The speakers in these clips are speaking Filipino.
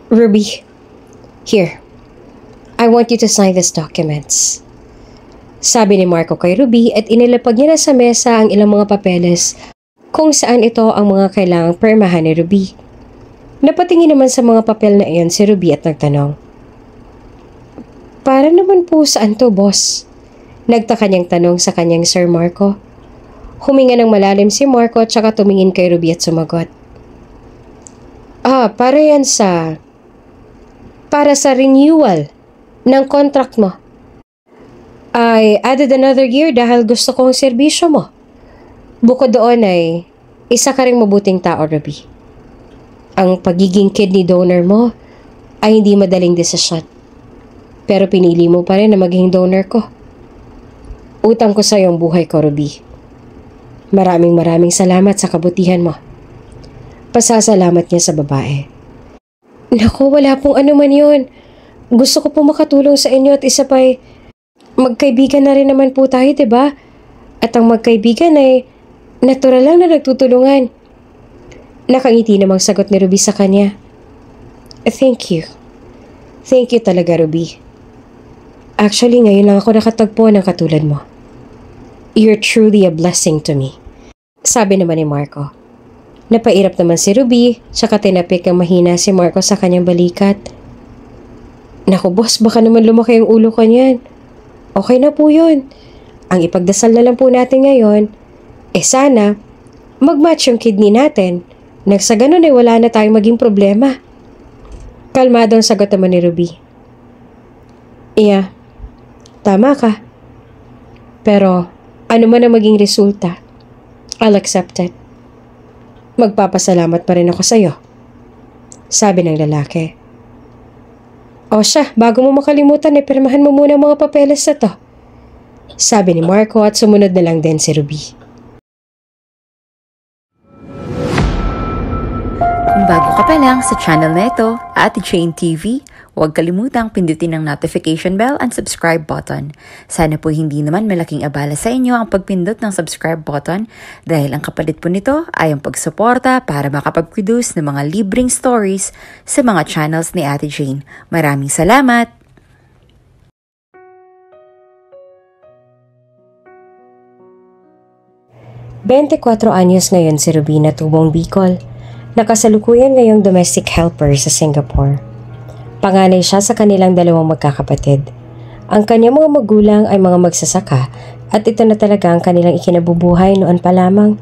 Ruby, here. I want you to sign these documents. Sabi ni Marco kay Ruby at inilapag niya na sa mesa ang ilang mga papeles kung saan ito ang mga kailangang permahan ni Ruby. Napatingin naman sa mga papel na iyon si Ruby at nagtanong, "Para naman po saan to, boss?" Nagtaka niyang tanong sa kanyang Sir Marco. Huminga ng malalim si Marco at saka tumingin kay Ruby at sumagot, Para yan para sa renewal ng contract mo. I added another year dahil gusto ko ang serbisyo mo. Bukod doon ay isa ka ring mabuting tao, Ruby. Ang pagiging kidney donor mo ay hindi madaling desisyon. Pero pinili mo pa rin na maging donor ko. Utang ko sa iyong buhay ko, Ruby. Maraming salamat sa kabutihan mo. Pasasalamat niya sa babae. Naku, wala pong anuman yun. Gusto ko po makatulong sa inyo at isa pa'y magkaibigan na rin naman po tayo, diba? At ang magkaibigan ay natural lang na nagtutulungan. Nakangiti namang sagot ni Ruby sa kanya. Thank you. Thank you talaga, Ruby. Actually, ngayon lang ako nakatagpo ng katulad mo. You're truly a blessing to me. Sabi naman ni Marco. Napairap naman si Ruby, tsaka tinapik ang mahina si Marco sa kanyang balikat. Naku boss, baka naman lumaki ang ulo ko niyan. Okay na po yun. Ang ipagdasal na lang po natin ngayon, sana, mag-match yung kidney natin. Nang sa ganun ay wala na tayong maging problema. Kalmado ang sagot naman ni Ruby. Iya, tama ka. Pero, ano man ang maging resulta, I'll accept it. Magpapasalamat pa rin ako sa'yo. Sabi ng lalaki. O siya, bago mo makalimutan, pirmahan mo muna ang mga papeles na to. Sabi ni Marco at sumunod na lang din si Ruby. Kung bago ka pa lang sa channel na ito, Ate Jane TV, huwag kalimutang pindutin ang notification bell and subscribe button. Sana po hindi naman malaking abala sa inyo ang pagpindot ng subscribe button dahil ang kapalit po nito ay ang pagsuporta para makapag-produce ng mga libreng stories sa mga channels ni Ate Jane. Maraming salamat! 24 anyos ngayon si Ruby na tubong Bicol. Nakasalukuyan ngayong domestic helper sa Singapore. Panganay siya sa kanilang dalawang magkakapatid. Ang kanyang mga magulang ay mga magsasaka at ito na talaga ang kanilang ikinabubuhay noon pa lamang.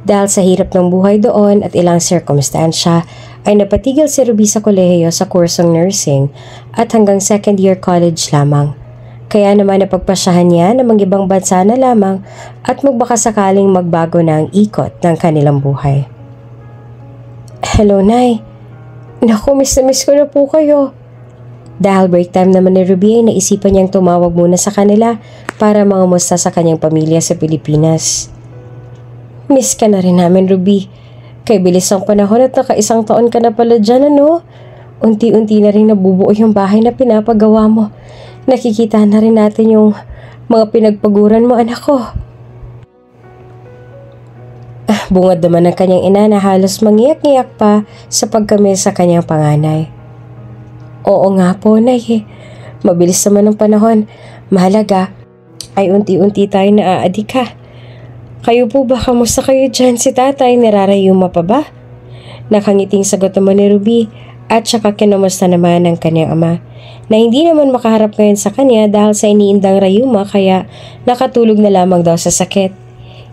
Dahil sa hirap ng buhay doon at ilang sirkumstansya ay napatigil si Ruby sa kolehiyo sa kursong nursing at hanggang second year college lamang. Kaya naman napagpasyahan niya na mag-ibang bansa na lamang at magbakasakaling magbago na ang ikot ng kanilang buhay. Hello, Nay. Naku, miss na miss ko na po kayo. Dahil break time naman ni Ruby ay naisipan niyang tumawag muna sa kanila para mangamusta sa kanyang pamilya sa Pilipinas. Miss ka na rin namin, Ruby. Kay bilis ang panahon at naka-1 taon ka na pala dyan, ano? Unti-unti na rin nabubuo yung bahay na pinapagawa mo. Nakikita na rin natin yung mga pinagpaguran mo, anak ko. Bungad naman ng kanyang ina na halos mangiyak-ngiyak pa sa pagkamil sa kanyang panganay. Oo nga po, Nay. Mabilis naman ang panahon. Mahalaga ay unti-unti tayo naaadika. Kayo po ba? Kamusta kayo dyan? Si tatay nirarayuma pa ba? Nakangiting sagot naman ni Ruby at saka kinumusta naman ng kanyang ama na hindi naman makaharap ngayon sa kanya dahil sa iniindang rayuma kaya nakatulog na lamang daw sa sakit.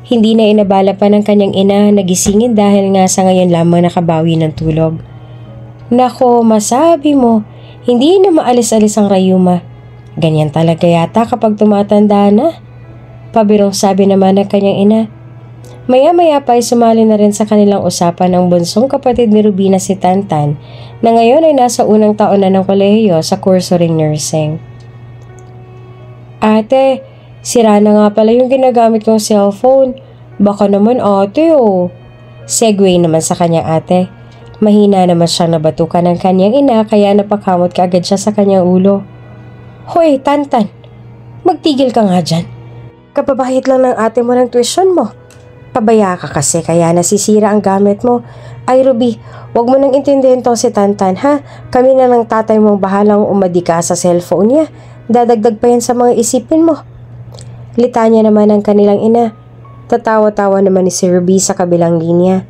Hindi na inabala pa ng kanyang ina nagisingin dahil nga sa ngayon lamang nakabawi ng tulog. Nako, masabi mo, hindi na maalis-alis ang rayuma. Ganyan talaga yata kapag tumatanda na. Pabirong sabi naman ng kanyang ina. Maya-maya pa ay sumali na rin sa kanilang usapan ang bunsong kapatid ni Ruby na si Tantan na ngayon ay nasa unang taon na ng kolehiyo sa kurso ring nursing. Ate, sira na nga pala yung ginagamit kong cellphone. Baka naman ate Segue naman sa kanyang ate. Mahina naman siyang nabatukan ng kanyang ina kaya napakamot kaagad siya sa kanyang ulo. Hoy, Tantan, magtigil ka nga dyan. Kapabayad lang ng ate mo ng tuition mo. Pabaya ka kasi kaya nasisira ang gamit mo. Ay Ruby, wag mo nang intindihin to si Tantan ha. Kami na ng tatay mong bahalang umadika sa cellphone niya. Dadagdag pa yan sa mga isipin mo. Litanya naman ang kanilang ina. Tatawa-tawa naman ni si Ruby sa kabilang linya.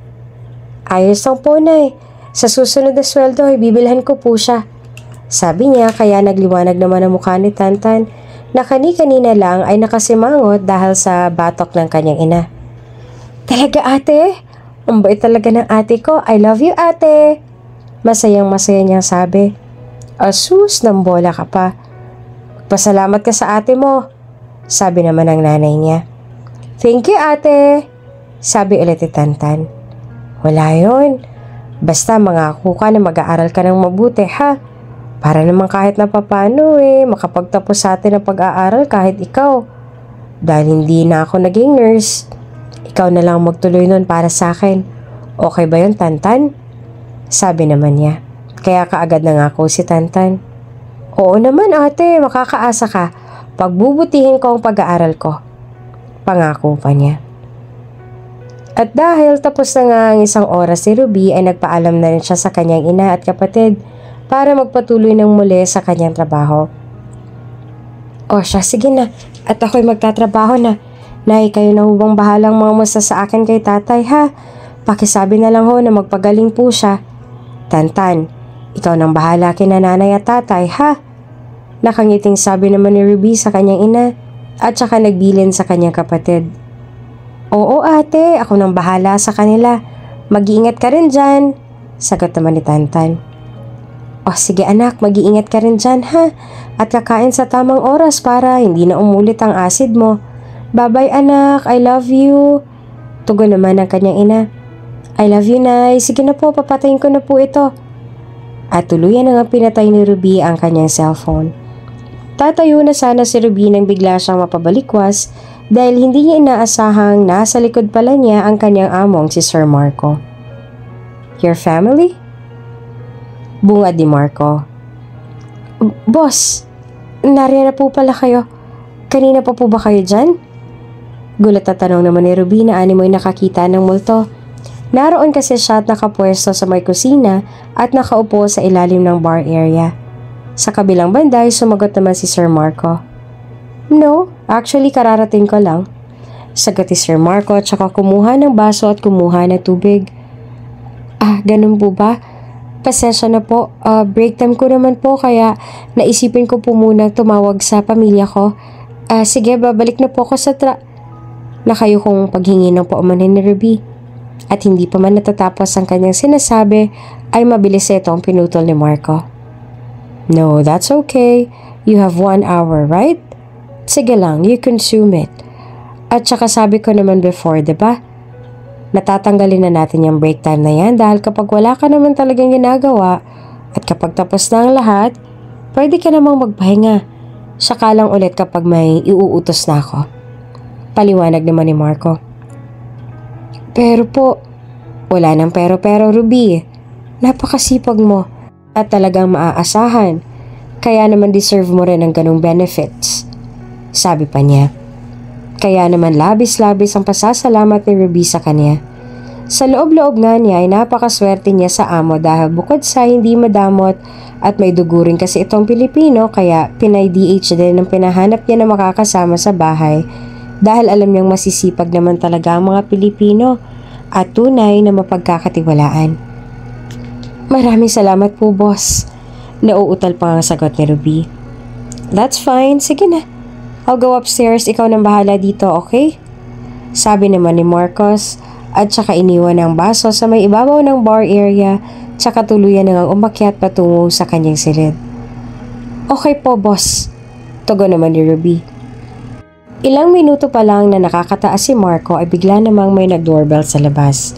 Ayos lang po, Nay. Sa susunod na sweldo ay bibilhan ko po siya. Sabi niya kaya nagliwanag naman ang mukha ni Tantan na kani-kanina lang ay nakasimangot dahil sa batok ng kanyang ina. Talaga ate? Ang bait talaga ng ate ko. I love you ate. Masayang-masaya niyang sabi. Asus, ng bola ka pa. Pasalamat ka sa ate mo. Sabi naman ng nanay niya. Thank you ate. Sabi ulit ni Tantan. Wala yun. Basta mangako ka na mag-aaral ka ng mabuti ha. Para naman kahit na papano makapagtapos sa atin ang pag-aaral kahit ikaw. Dahil hindi na ako naging nurse. Ikaw na lang magtuloy nun para sa akin. Okay ba yun, Tantan? Sabi naman niya. Kaya kaagad na ngako si Tantan. Oo naman ate, makakaasa ka. Pagbubutihin ko ang pag-aaral ko. Pangako pa niya. At dahil tapos na nga ang isang oras si Ruby ay nagpaalam na rin siya sa kanyang ina at kapatid para magpatuloy ng muli sa kanyang trabaho. O siya, sige na. At ako'y magtatrabaho na. Nay, kayo na hubang bahalang mga musta sa akin kay tatay ha. Pakisabi na lang ho na magpagaling po siya. Tantan, ikaw nang bahala kina nanay at tatay ha. Nakangiting sabi naman ni Ruby sa kanyang ina at saka nagbilin sa kanyang kapatid. Oo ate, ako nang bahala sa kanila. Mag-iingat ka rin dyan. Sagot naman ni Tantan. O sige anak, mag-iingat ka rin dyan ha. At kakain sa tamang oras para hindi na umulit ang acid mo. Bye-bye anak, I love you. Tugon naman ang kanyang ina. I love you Nay, sige na po, papatayin ko na po ito. At tuluyan na nga pinatay ni Ruby ang kanyang cellphone. Tatayo na sana si Ruby nang bigla siyang mapabalikwas dahil hindi niya inaasahang nasa likod pala niya ang kanyang among si Sir Marco. Your family? Bungad ni Marco. Boss, nariyan na po pala kayo. Kanina pa po ba kayo dyan? Gulat na tanong naman ni Ruby na animoy nakakita ng multo. Naroon kasi siya at nakapwesto sa may kusina at nakaupo sa ilalim ng bar area. Sa kabilang banda ay sumagot naman si Sir Marco. No, actually kararating ko lang. Sagot ni Sir Marco at saka kumuha ng baso at kumuha ng tubig. Ah, ganun po ba? Pasensya na po, break time ko naman po kaya naisipin ko po munang tumawag sa pamilya ko. Sige, babalik na po ako sa Nakayo kong paghingi ng paumanhin ni Ruby. At hindi pa man natatapos ang kanyang sinasabi ay mabilis itong pinutol ni Marco. No, that's okay. You have 1 hour, right? Sige lang, you consume it. At saka sabi ko naman before, diba? Natatanggalin na natin yung break time na yan dahil kapag wala ka naman talagang ginagawa at kapag tapos na ang lahat, pwede ka namang magpahinga. Saka lang ulit kapag may iuutos na ako. Paliwanag naman ni Marco. Pero po, wala nang pero Ruby. Napakasipag mo at talagang maaasahan. Kaya naman deserve mo rin ng ganong benefits. Sabi pa niya. Kaya naman labis-labis ang pasasalamat ni Ruby sa kanya. Sa loob-loob nga niya ay napakaswerte niya sa amo dahil bukod sa hindi madamot at may dugo rin kasi itong Pilipino kaya pinay-DH din ang pinahanap niya na makakasama sa bahay dahil alam niyang masisipag naman talaga ang mga Pilipino at tunay na mapagkakatiwalaan. Maraming salamat po boss. Nauutal pa ang sagot ni Ruby. That's fine, sige na. I'll go upstairs, ikaw nang bahala dito, okay? Sabi naman ni Marcos at saka iniwan ang baso sa may ibabaw ng bar area tsaka tuluyan nang umakyat patungo sa kanyang silid. Okay po boss, tugon naman ni Ruby. Ilang minuto pa lang na nakakataas si Marco ay bigla namang may nag-doorbell sa labas.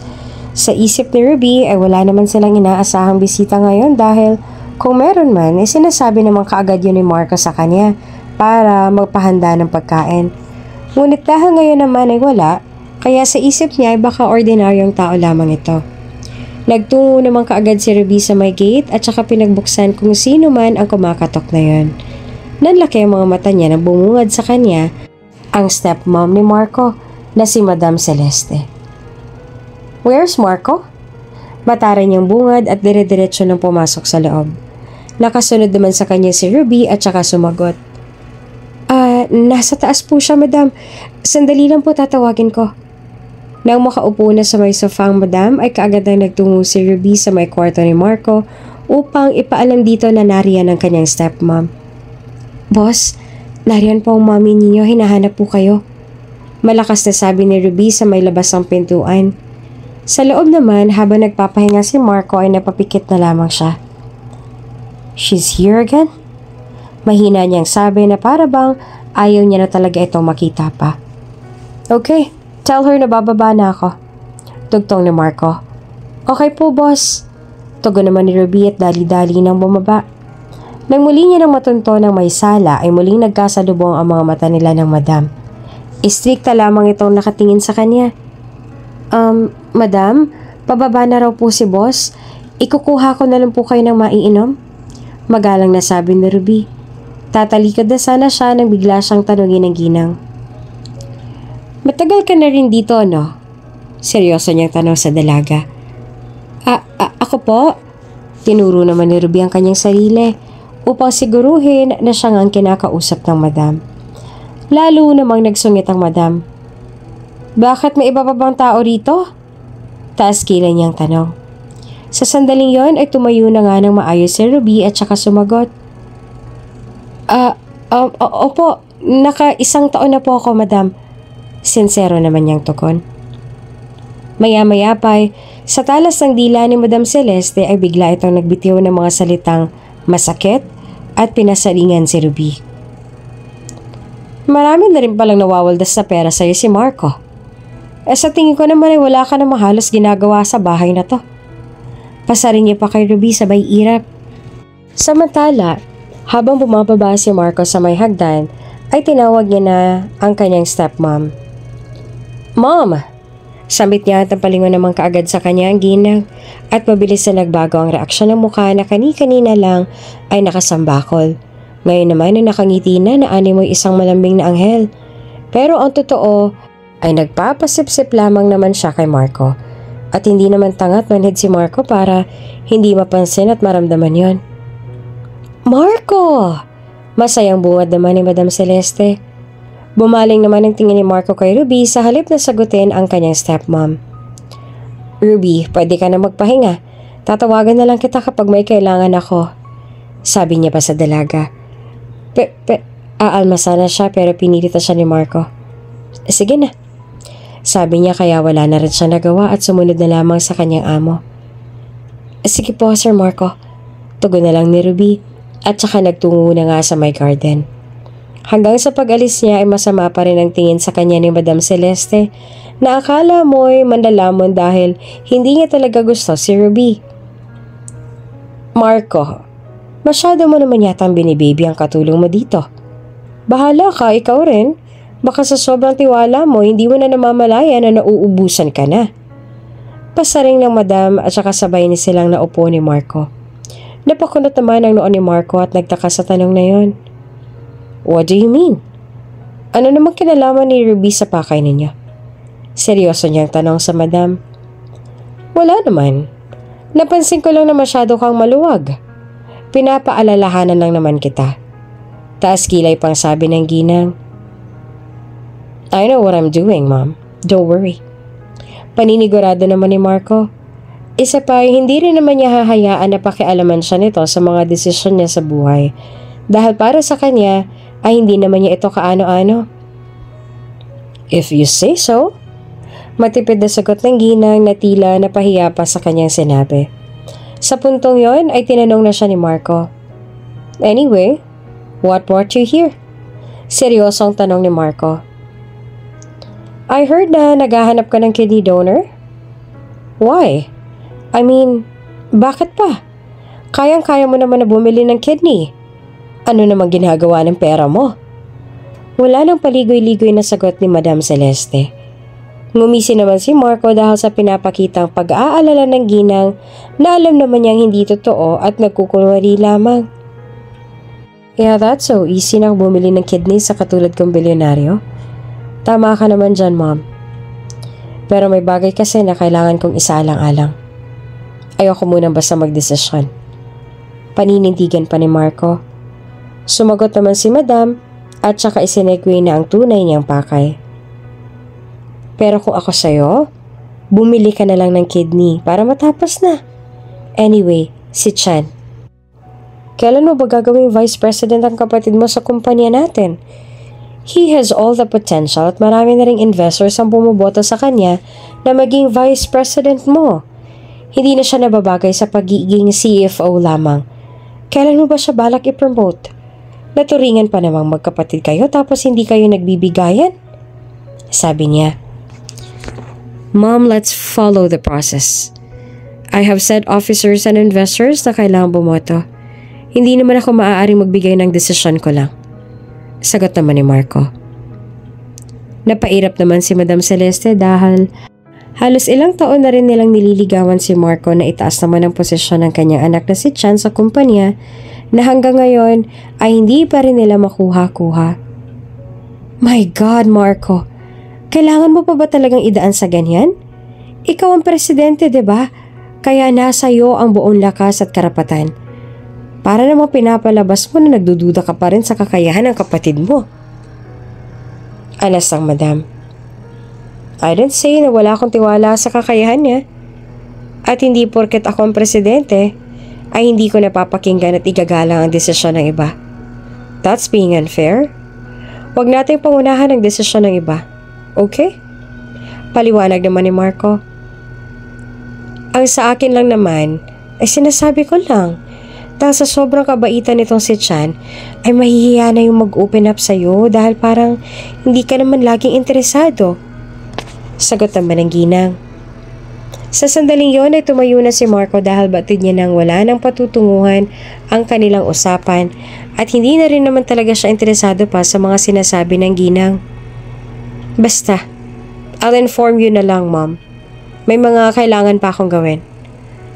Sa isip ni Ruby ay wala naman silang inaasahang bisita ngayon dahil kung meron man ay sinasabi naman kaagad yun ni Marco sa kanya para magpahanda ng pagkain. Ngunit dahil ngayon naman ay wala, kaya sa isip niya ay baka ordinaryong tao lamang ito. Nagtungo naman kaagad si Ruby sa may gate at saka pinagbuksan kung sino man ang kumakatok na yun. Nanlaki ang mga mata niya na bumungad sa kanya ang stepmom ni Marco na si Madam Celeste. Where's Marco? Mataray niyang bungad at dire-diretso nang pumasok sa loob. Nakasunod naman sa kanya si Ruby at saka sumagot. Nasa taas po siya, madam. Sandali lang po tatawagin ko. Nang makaupo na sa may sofa ang madam ay kaagad na nagtungo si Ruby sa may kwarto ni Marco upang ipaalam dito na nariyan ang kanyang stepmom. Boss, nariyan po ang mommy ninyo, hinahanap po kayo. Malakas na sabi ni Ruby sa may labas ng pintuan. Sa loob naman, habang nagpapahinga si Marco ay napapikit na lamang siya. She's here again? Mahina niyang sabi na para bang ayaw niya na talaga itong makita pa. Okay, tell her na bababa na ako. Tugtong ni Marco. Okay po, boss. Tugon naman ni Ruby at dali-dali nang bumaba. Nang muli niya nang matunto ng may sala ay muling nagkasalubong ang mga mata nila ng madam. Istrikta lamang itong nakatingin sa kanya. Madam, pababa na raw po si boss. Ikukuha ko na lang po kayo ng maiinom. Magalang na sabi ni Ruby. Tatalikod na sana siya nang bigla siyang tanungin ng ginang. Matagal ka na rin dito, no? Seryoso niyang tanong sa dalaga. Ako po? Tinuro naman ni Ruby ang kanyang sarili upang siguruhin na siya ang kinakausap ng madam. Lalo namang nagsungit ang madam. Bakit may iba pa bang tao rito? Taas kilay niyang tanong. Sa sandaling yon ay tumayo na nga ng maayos si Ruby at saka sumagot. Opo, naka-1 taon na po ako, madam. Sincero naman niyang tugon. Maya-maya pa, sa talas ng dila ni Madam Celeste ay bigla itong nagbitiw ng mga salitang masakit at pinasalingan si Ruby. Marami na rin palang nawawaldas na pera sa'yo si Marco. Sa tingin ko naman ay wala ka namang halos ginagawa sa bahay na to. Pasarin niya pa kay Ruby sabay irap. Samantala, habang bumababa si Marco sa may hagdan, ay tinawag niya na ang kanyang stepmom. Mom! Sambit niya at napalingon naman kaagad sa kanya ang ginang at mabilis na nagbago ang reaksyon ng mukha na kani-kanina lang ay nakasambakol. Ngayon naman ay nakangiti na animoy isang malambing na anghel. Pero ang totoo ay nagpapasip-sip lamang naman siya kay Marco at hindi naman tangat manhid si Marco para hindi mapansin at maramdaman yon. Marco! Masayang bungad naman ni Madam Celeste. Bumaling naman ang tingin ni Marco kay Ruby sa halip na sagutin ang kanyang stepmom. Ruby, pwede ka na magpahinga. Tatawagan na lang kita kapag may kailangan ako. Sabi niya pa sa dalaga. Aalma sana siya pero pinilita siya ni Marco. Sige na. Sabi niya kaya wala na rin siya nagawa at sumunod na lamang sa kanyang amo. Sige po, Sir Marco. Tugon na lang ni Ruby at saka nagtungo na nga sa my garden. Hanggang sa pag-alis niya ay masama pa rin ang tingin sa kanya ni Madam Celeste na akala mo'y manlalamon dahil hindi niya talaga gusto si Ruby. Marco, masyado mo naman yatang binibaby ang katulong mo dito. Bahala ka, ikaw rin. Baka sa sobrang tiwala mo, hindi mo na namamalaya na nauubusan ka na. Pasaring ng madam at saka sabay ni silang naupo ni Marco. Napakunot naman ang noon ni Marco at nagtaka sa tanong na yon. What do you mean? Ano namang kinalaman ni Ruby sa pakay ninyo? Seryoso niyang tanong sa madam. Wala naman. Napansin ko lang na masyado kang maluwag. Pinapaalalahanan lang naman kita. Taas kilay pang sabi ng ginang. I know what I'm doing, Mom. Don't worry. Paninigurado naman ni Marco. Isa pa, hindi rin naman niya hahayaan na pakialaman siya nito sa mga desisyon niya sa buhay. Dahil para sa kanya, ay hindi naman niya ito kaano-ano. If you say so. Matipid na sagot ng ginang na tila napahiya pa sa kanyang sinabi. Sa puntong yon ay tinanong na siya ni Marco. Anyway, what brought you here? Seryosong tanong ni Marco. I heard na naghahanap ka ng kidney donor? Why? I mean, bakit pa? Kayang-kaya mo naman na bumili ng kidney. Ano namang ginagawa ng pera mo? Wala nang paligoy-ligoy na sagot ni Madam Celeste. Ngumisi naman si Marco dahil sa pinapakitang pag-aalala ng ginang na alam naman niyang hindi totoo at nagkukunwari lamang. Yeah, that's so easy nang bumili ng kidney sa katulad kong bilyonaryo. Tama ka naman dyan, Mom. Pero may bagay kasi na kailangan kong isaalang-alang. Ayoko munang basta magdesisyon. Paninindigan pa ni Marco. Sumagot naman si Madam at saka isinegway na ang tunay niyang pakay. Pero kung ako sa'yo, bumili ka na lang ng kidney para matapos na. Anyway, si Chan. Kailan mo ba gagawing vice president ang kapatid mo sa kumpanya natin? He has all the potential at marami na ring investors ang bumuboto sa kanya na maging vice president mo. Hindi na siya nababagay sa pagiging CFO lamang. Kailan mo ba siya balak i-promote? Naturingan pa namang magkapatid kayo tapos hindi kayo nagbibigayan? Sabi niya. Mom, let's follow the process. I have said officers and investors na kailangang bumoto. Hindi naman ako maaaring magbigay ng desisyon ko lang. Sagot naman ni Marco. Napairap naman si Madam Celeste dahil halos ilang taon na rin nilang nililigawan si Marco na itaas naman ang posisyon ng kanyang anak na si Chan sa kumpanya na hanggang ngayon ay hindi pa rin nila makuha-kuha. My God, Marco! Kailangan mo pa ba talagang idaan sa ganyan? Ikaw ang presidente, diba? Kaya nasa iyo ang buong lakas at karapatan. Para namang pinapalabas mo na nagdududa ka pa rin sa kakayahan ng kapatid mo. Alas ang Madam. I didn't say na wala akong tiwala sa kakayahan niya. At hindi porket ako ang presidente, ay hindi ko napapakinggan at igagalang ang desisyon ng iba. That's being unfair. Huwag nating pangunahan ang desisyon ng iba. Okay? Paliwanag naman ni Marco. Ang sa akin lang naman, ay sinasabi ko lang. Dahil sa sobrang kabaitan nitong si Chan, ay mahihiya na yung mag-open up sa'yo dahil parang hindi ka naman laging interesado. Sagot naman ng ginang. Sa sandaling yon ay tumayo na si Marco dahil batid niya nang wala nang patutunguhan ang kanilang usapan at hindi na rin naman talaga siya interesado pa sa mga sinasabi ng ginang. Basta, I'll inform you na lang, Mom. May mga kailangan pa akong gawin.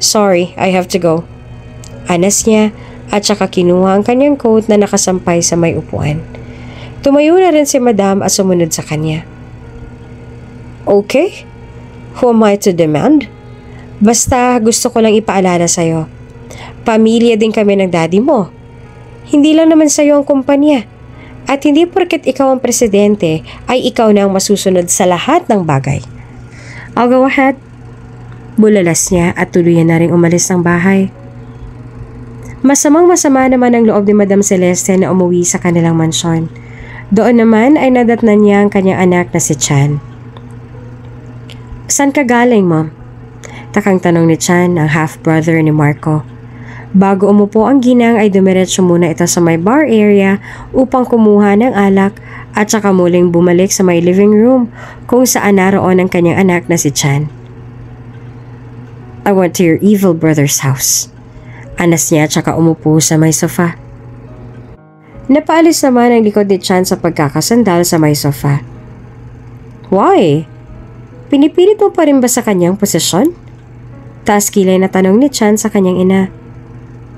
Sorry, I have to go. Anas niya at saka kinuha ang kanyang coat na nakasampay sa may upuan. Tumayo na rin si Madam at sumunod sa kanya. Okay? Who am I to demand? Basta gusto ko lang ipaalala sa'yo. Pamilya din kami ng daddy mo. Hindi lang naman sa'yo ang kumpanya. At hindi porket ikaw ang presidente ay ikaw na ang masusunod sa lahat ng bagay. I'll go ahead. Bulalas niya at tuluyan na rin umalis ng bahay. Masamang-masama naman ang loob ni Madam Celeste na umuwi sa kanilang mansyon. Doon naman ay nadatnan niya ang kanyang anak na si Chan. Saan ka galing, Mom? Takang tanong ni Chan, ang half-brother ni Marco. Bago umupo ang ginang ay dumiretso muna ito sa may bar area upang kumuha ng alak at saka muling bumalik sa may living room kung saan naroon ang kanyang anak na si Chan. I went to your evil brother's house. Anas niya at saka umupo sa may sofa. Napaalis naman ang likod ni Chan sa pagkakasandal sa may sofa. Why? Pinipilit mo pa rin ba sa kanyang posisyon? Taas kilay na tanong ni Chan sa kanyang ina.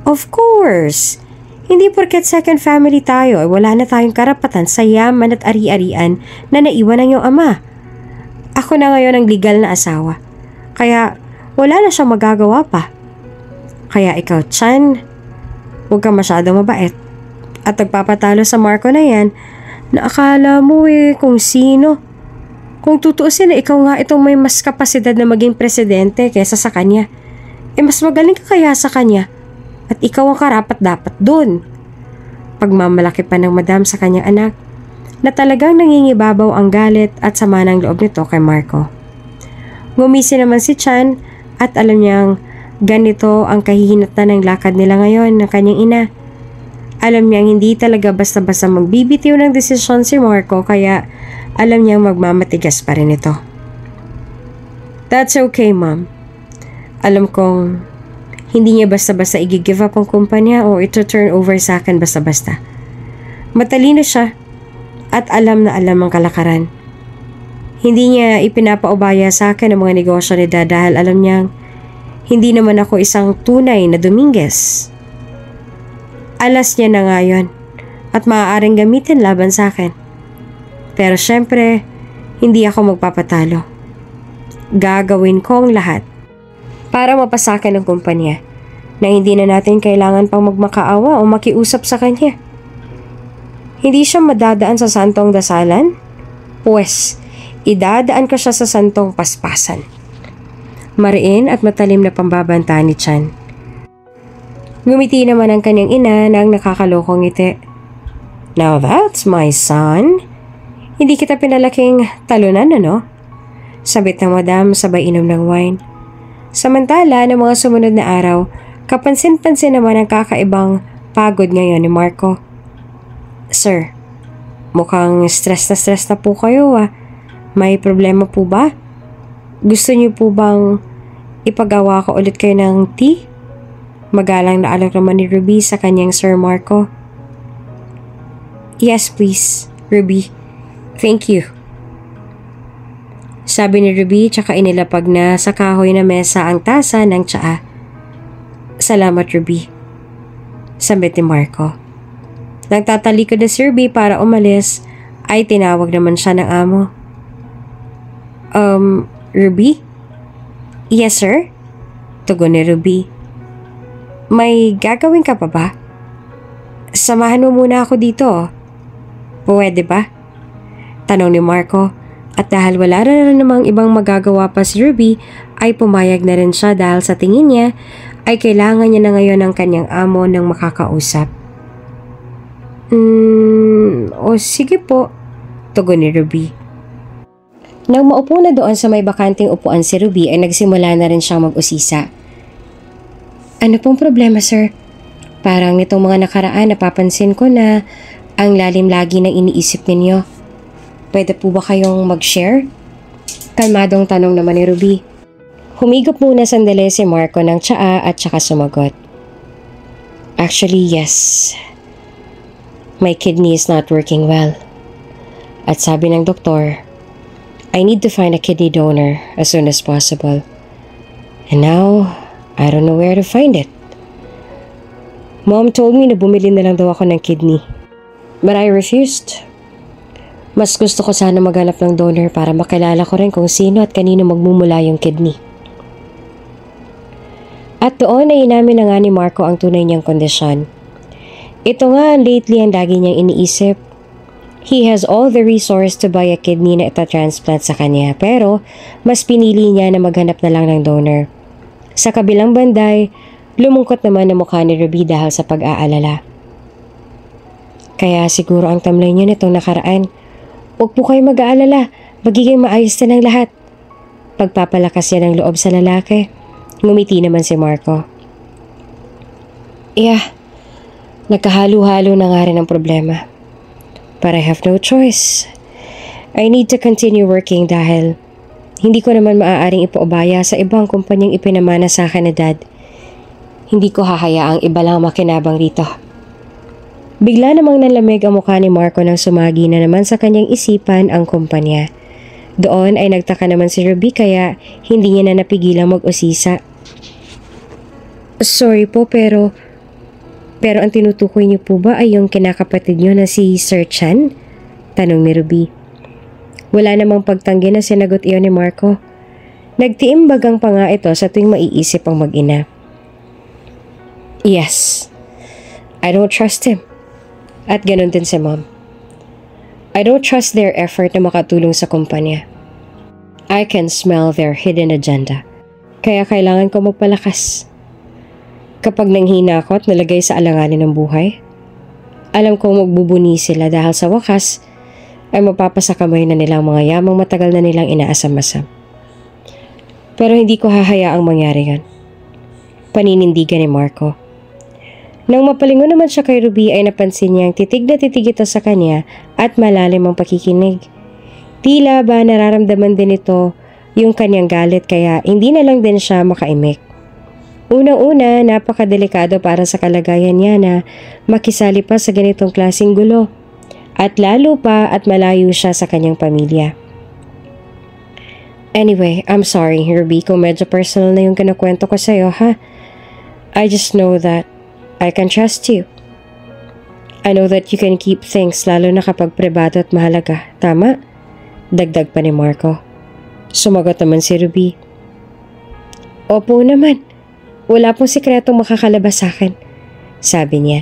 Of course! Hindi porket second family tayo ay wala na tayong karapatan sa yaman at ari-arian na naiwan ng iyong ama. Ako na ngayon ang legal na asawa. Kaya wala na siyang magagawa pa. Kaya ikaw, Chan, huwag kang masyadong mabait. At nagpapatalo sa Marco na yan na akala mo kung sino. Kung tutuusin na ikaw nga itong may mas kapasidad na maging presidente kaysa sa kanya. Mas magaling ka kaya sa kanya. At ikaw ang karapat-dapat dun. Pagmamalaki pa ng Madam sa kanyang anak na talagang nangingibabaw ang galit at sama ng loob nito kay Marco. Ngumisi naman si Chan at alam niyang ganito ang kahihinatnan ng lakad nila ngayon ng kanyang ina. Alam niyang hindi talaga basta-basta magbibitiw ng desisyon si Marco kaya alam niyang magmamatigas pa rin ito. That's okay, Mom. Alam kong hindi niya basta-basta i-give up ang kumpanya o ito turn over sa akin basta-basta. Matalino siya at alam na alam ang kalakaran. Hindi niya ipinapaubaya sa akin ang mga negosyo ni Dad dahil alam niyang hindi naman ako isang tunay na Dominguez. Alas niya na nga yun at maaaring gamitin laban sa akin. Pero syempre, hindi ako magpapatalo. Gagawin ko ang lahat para mapasakin ng kumpanya na hindi na natin kailangan pang magmakaawa o makiusap sa kanya. Hindi siya madadaan sa santong dasalan? Pues, idadaan ko siya sa santong paspasan. Mariin at matalim na pambabanta ni Chan. Ngumiti naman ang kanyang ina ng nakakalokong ngiti. Now that's my son. Hindi kita pinalaking talunan, ano? Sabit ng madam sabay inom ng wine. Samantala, ng mga sumunod na araw, kapansin-pansin naman ang kakaibang pagod ngayon ni Marco. Sir, mukhang stress na po kayo ah. May problema po ba? Gusto niyo po bang ipagawa ko ulit kayo ng tea? Magalang na alok naman ni Ruby sa kanyang Sir Marco. Yes please, Ruby. Thank you. Sabi ni Ruby tsaka inilapag na sa kahoy na mesa ang tasa ng tsaa. Salamat Ruby. Sambit ni Marco. Nagtatalikod na si Ruby para umalis ay tinawag naman siya ng amo. Ruby? Yes sir? Tugon ni Ruby. May gagawin ka pa ba? Samahan mo muna ako dito. Pwede ba? Tanong ni Marco. At dahil wala na namang ibang magagawa pa si Ruby, ay pumayag na rin siya dahil sa tingin niya ay kailangan niya na ngayon ng kanyang amo ng makakausap. O sige po, tugon ni Ruby. Nang maupo na doon sa may bakanting upuan si Ruby ay nagsimula na rin siyang mag-usisa. Ano pong problema sir? Parang nitong mga nakaraan napapansin ko na ang lalim lagi ng iniisip ninyo. Pwede po ba kayong mag-share? Kalmadong tanong naman ni Ruby. Humigop muna sandali si Marco ng tsaa at saka sumagot. Actually, yes. My kidney is not working well. At sabi ng doktor, I need to find a kidney donor as soon as possible. And now, I don't know where to find it. Mom told me na bumili na lang daw ako ng kidney. But I refused. Mas gusto ko sana maghanap ng donor para makilala ko rin kung sino at kanino magmumula yung kidney. At doon ay inamin na nga ni Marco ang tunay niyang kondisyon. Ito nga lately ang lagi niyang iniisip. He has all the resource to buy a kidney na itatransplant sa kanya pero mas pinili niya na maghanap na lang ng donor. Sa kabilang banday, lumungkot naman ang mukha ni Ruby dahil sa pag-aalala. Kaya siguro ang tamlay niyo nitong nakaraan. Huwag po kayo mag-aalala, magiging maayos na ng lahat. Pagpapalakas niya ng loob sa lalaki. Ngumiti naman si Marco. Yeah, nagkahalo-halo na nga rin ang problema. But I have no choice. I need to continue working dahil hindi ko naman maaaring ipaubaya sa ibang kumpanyang ipinamana sa akin na dad. Hindi ko hahayaang iba lang makinabang rito. Bigla namang nalamig ang mukha ni Marco nang sumagi na naman sa kanyang isipan ang kumpanya. Doon ay nagtaka naman si Ruby kaya hindi niya na napigilang mag-usisa. Sorry po pero ang tinutukoy niyo po ba ay yung kinakapatid niyo na si Sir Chan? Tanong ni Ruby. Wala namang pagtanggi na sinagot iyon ni Marco. Nagtiimbagang pa nga ito sa tuwing maiisip ang mag-ina. Yes, I don't trust him. At ganun din si Mom. I don't trust their effort na makatulong sa kumpanya. I can smell their hidden agenda. Kaya kailangan ko magpalakas. Kapag nanghina ako at nalagay sa alanganin ng buhay, alam kong magbubuni sila dahil sa wakas ay mapapasakamay na nila ang mga yamang matagal na nilang inaasam-asam. Pero hindi ko hahayaang mangyari yan. Paninindigan ni Marco. Nang mapalingon naman siya kay Ruby ay napansin niyang titig na titig ito sa kanya at malalim ang pakikinig. Tila ba nararamdaman din ito yung kanyang galit kaya hindi na lang din siya makaimik. Unang-una, napakadelikado para sa kalagayan niya na makisali pa sa ganitong klaseng gulo. At lalo pa at malayo siya sa kanyang pamilya. Anyway, I'm sorry Ruby kung medyo personal na yung kinukwento ko sa'yo ha. I just know that I can trust you. I know that you can keep things lalo na kapag pribado at mahalaga. Tama? Dagdag pa ni Marco. Sumagot naman si Ruby. Opo naman. Wala pong sikretong makakalabas sa akin, sabi niya.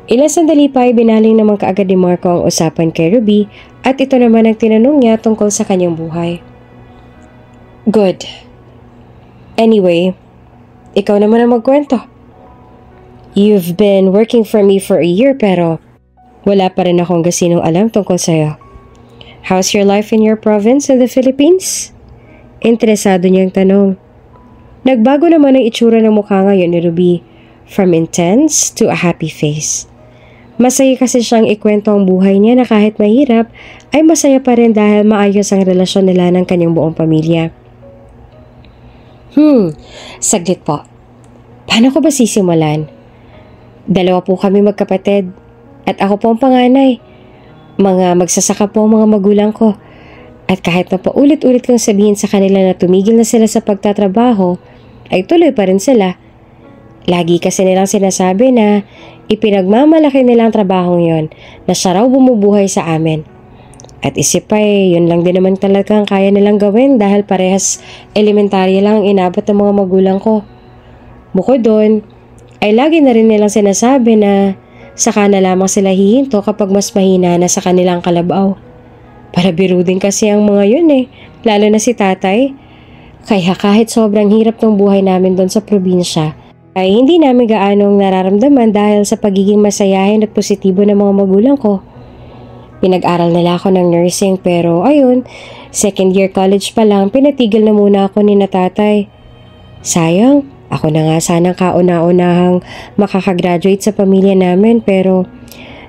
Ilang sandali pa ay binaling naman kaagad ni Marco ang usapan kay Ruby at ito naman ang tinanong niya tungkol sa kanyang buhay. Good. Anyway, ikaw naman ang magkwento. You've been working for me for a year pero wala pa rin akong gasinong alam tungkol sa'yo. How's your life in your province in the Philippines? Interesado niyang tanong. Nagbago naman ang itsura ng mukha ngayon ni Ruby, from intense to a happy face. Masaya kasi siyang ikwento ang buhay niya na kahit mahirap, ay masaya pa rin dahil maayos ang relasyon nila ng kanyang buong pamilya. Saglit po. Paano ko ba sisimulan? 2 po kami magkapatid at ako po ang panganay. Mga magsasaka po ang mga magulang ko. At kahit na paulit-ulit kong sabihin sa kanila na tumigil na sila sa pagtatrabaho, ay tuloy pa rin sila. Lagi kasi nilang sinasabi na ipinagmamalaki nilang trabahong yon na siya raw bumubuhay sa amin. At isip pa yun lang din naman talagang kaya nilang gawin dahil parehas elementarya lang ang inabot ng mga magulang ko. Bukod doon, ay lagi na rin nilang sinasabi na saka na lamang sila hihinto kapag mas mahina na sa kanilang kalabaw. Para biro din kasi ang mga yun lalo na si tatay. Kaya kahit sobrang hirap ng buhay namin doon sa probinsya, ay hindi namin gaanong nararamdaman dahil sa pagiging masayahin at positibo ng mga magulang ko. Pinag-aral nila ako ng nursing pero ayun, 2nd year college pa lang pinatigil na muna ako ni na tatay. Sayang, ako na nga sanang kauna-unahang makakagraduate sa pamilya namin pero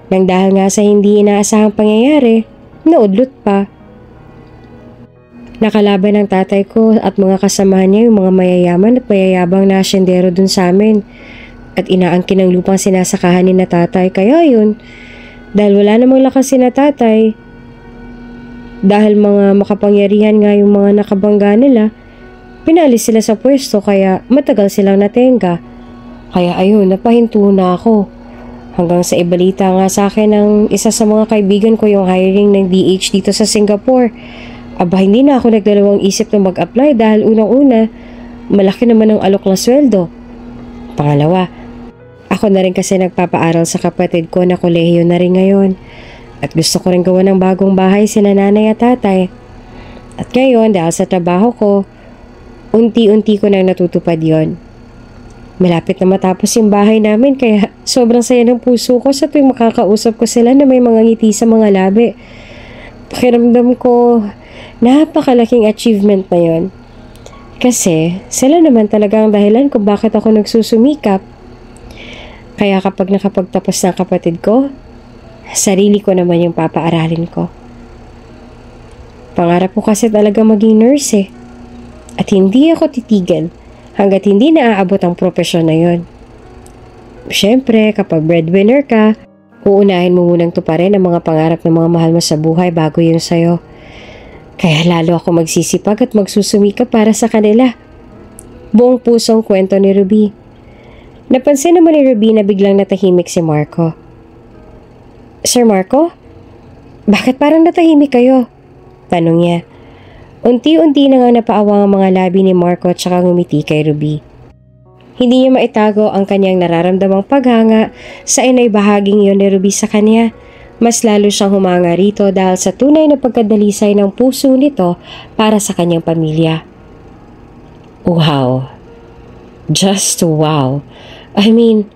nang dahil nga sa hindi inaasahang pangyayari, naudlot pa. Nakalaban ng tatay ko at mga kasamahan niya yung mga mayayaman at mayayabang na asyendero dun sa amin at inaangkin ng lupang sinasakahan ni na tatay kaya yun. Dahil wala namang lakas si na tatay, dahil mga makapangyarihan nga yung mga nakabangga nila, pinalis sila sa pwesto kaya matagal silang natenga. Kaya ayun, napahinto na ako. Hanggang sa ibalita nga sa akin ng isa sa mga kaibigan ko yung hiring ng DH dito sa Singapore. Aba, hindi na ako nagdalawang isip na mag-apply dahil unang-una, malaki naman ang alok na sweldo. Pangalawa, ako na rin kasi nagpapaaral sa kapatid ko na kolehiyo na rin ngayon. At gusto ko rin gawa ng bagong bahay sina nanay at tatay. At ngayon, dahil sa trabaho ko, unti-unti ko nang natutupad yon. Malapit na matapos yung bahay namin kaya sobrang saya ng puso ko sa tuwing makakausap ko sila na may mga ngiti sa mga labi. Pakiramdam ko, napakalaking achievement na yon. Kasi sila naman talaga ang dahilan kung bakit ako nagsusumikap. Kaya kapag nakapagtapos ng kapatid ko, sarili ko naman yung papaaralin ko. Pangarap ko kasi talaga maging nurse At hindi ako titigil hanggat hindi naaabot ang propesyon na yon. Siyempre, kapag breadwinner ka, uunahin mo munang tuparin ang mga pangarap ng mga mahal mo sa buhay bago yun sa'yo. Kaya lalo ako magsisipag at magsusumika para sa kanila. Buong pusong kwento ni Ruby. Napansin naman ni Ruby na biglang natahimik si Marco. Sir Marco? Bakit parang natahimik kayo? Tanong niya. Unti-unti na nga napaawang ang mga labi ni Marco at saka ngumiti kay Ruby. Hindi niya maitago ang kanyang nararamdamang paghanga sa inay bahaging iyon ni Ruby sa kanya. Mas lalo siyang humanga rito dahil sa tunay na pagkadalisay ng puso nito para sa kanyang pamilya. Wow. Just wow. I mean,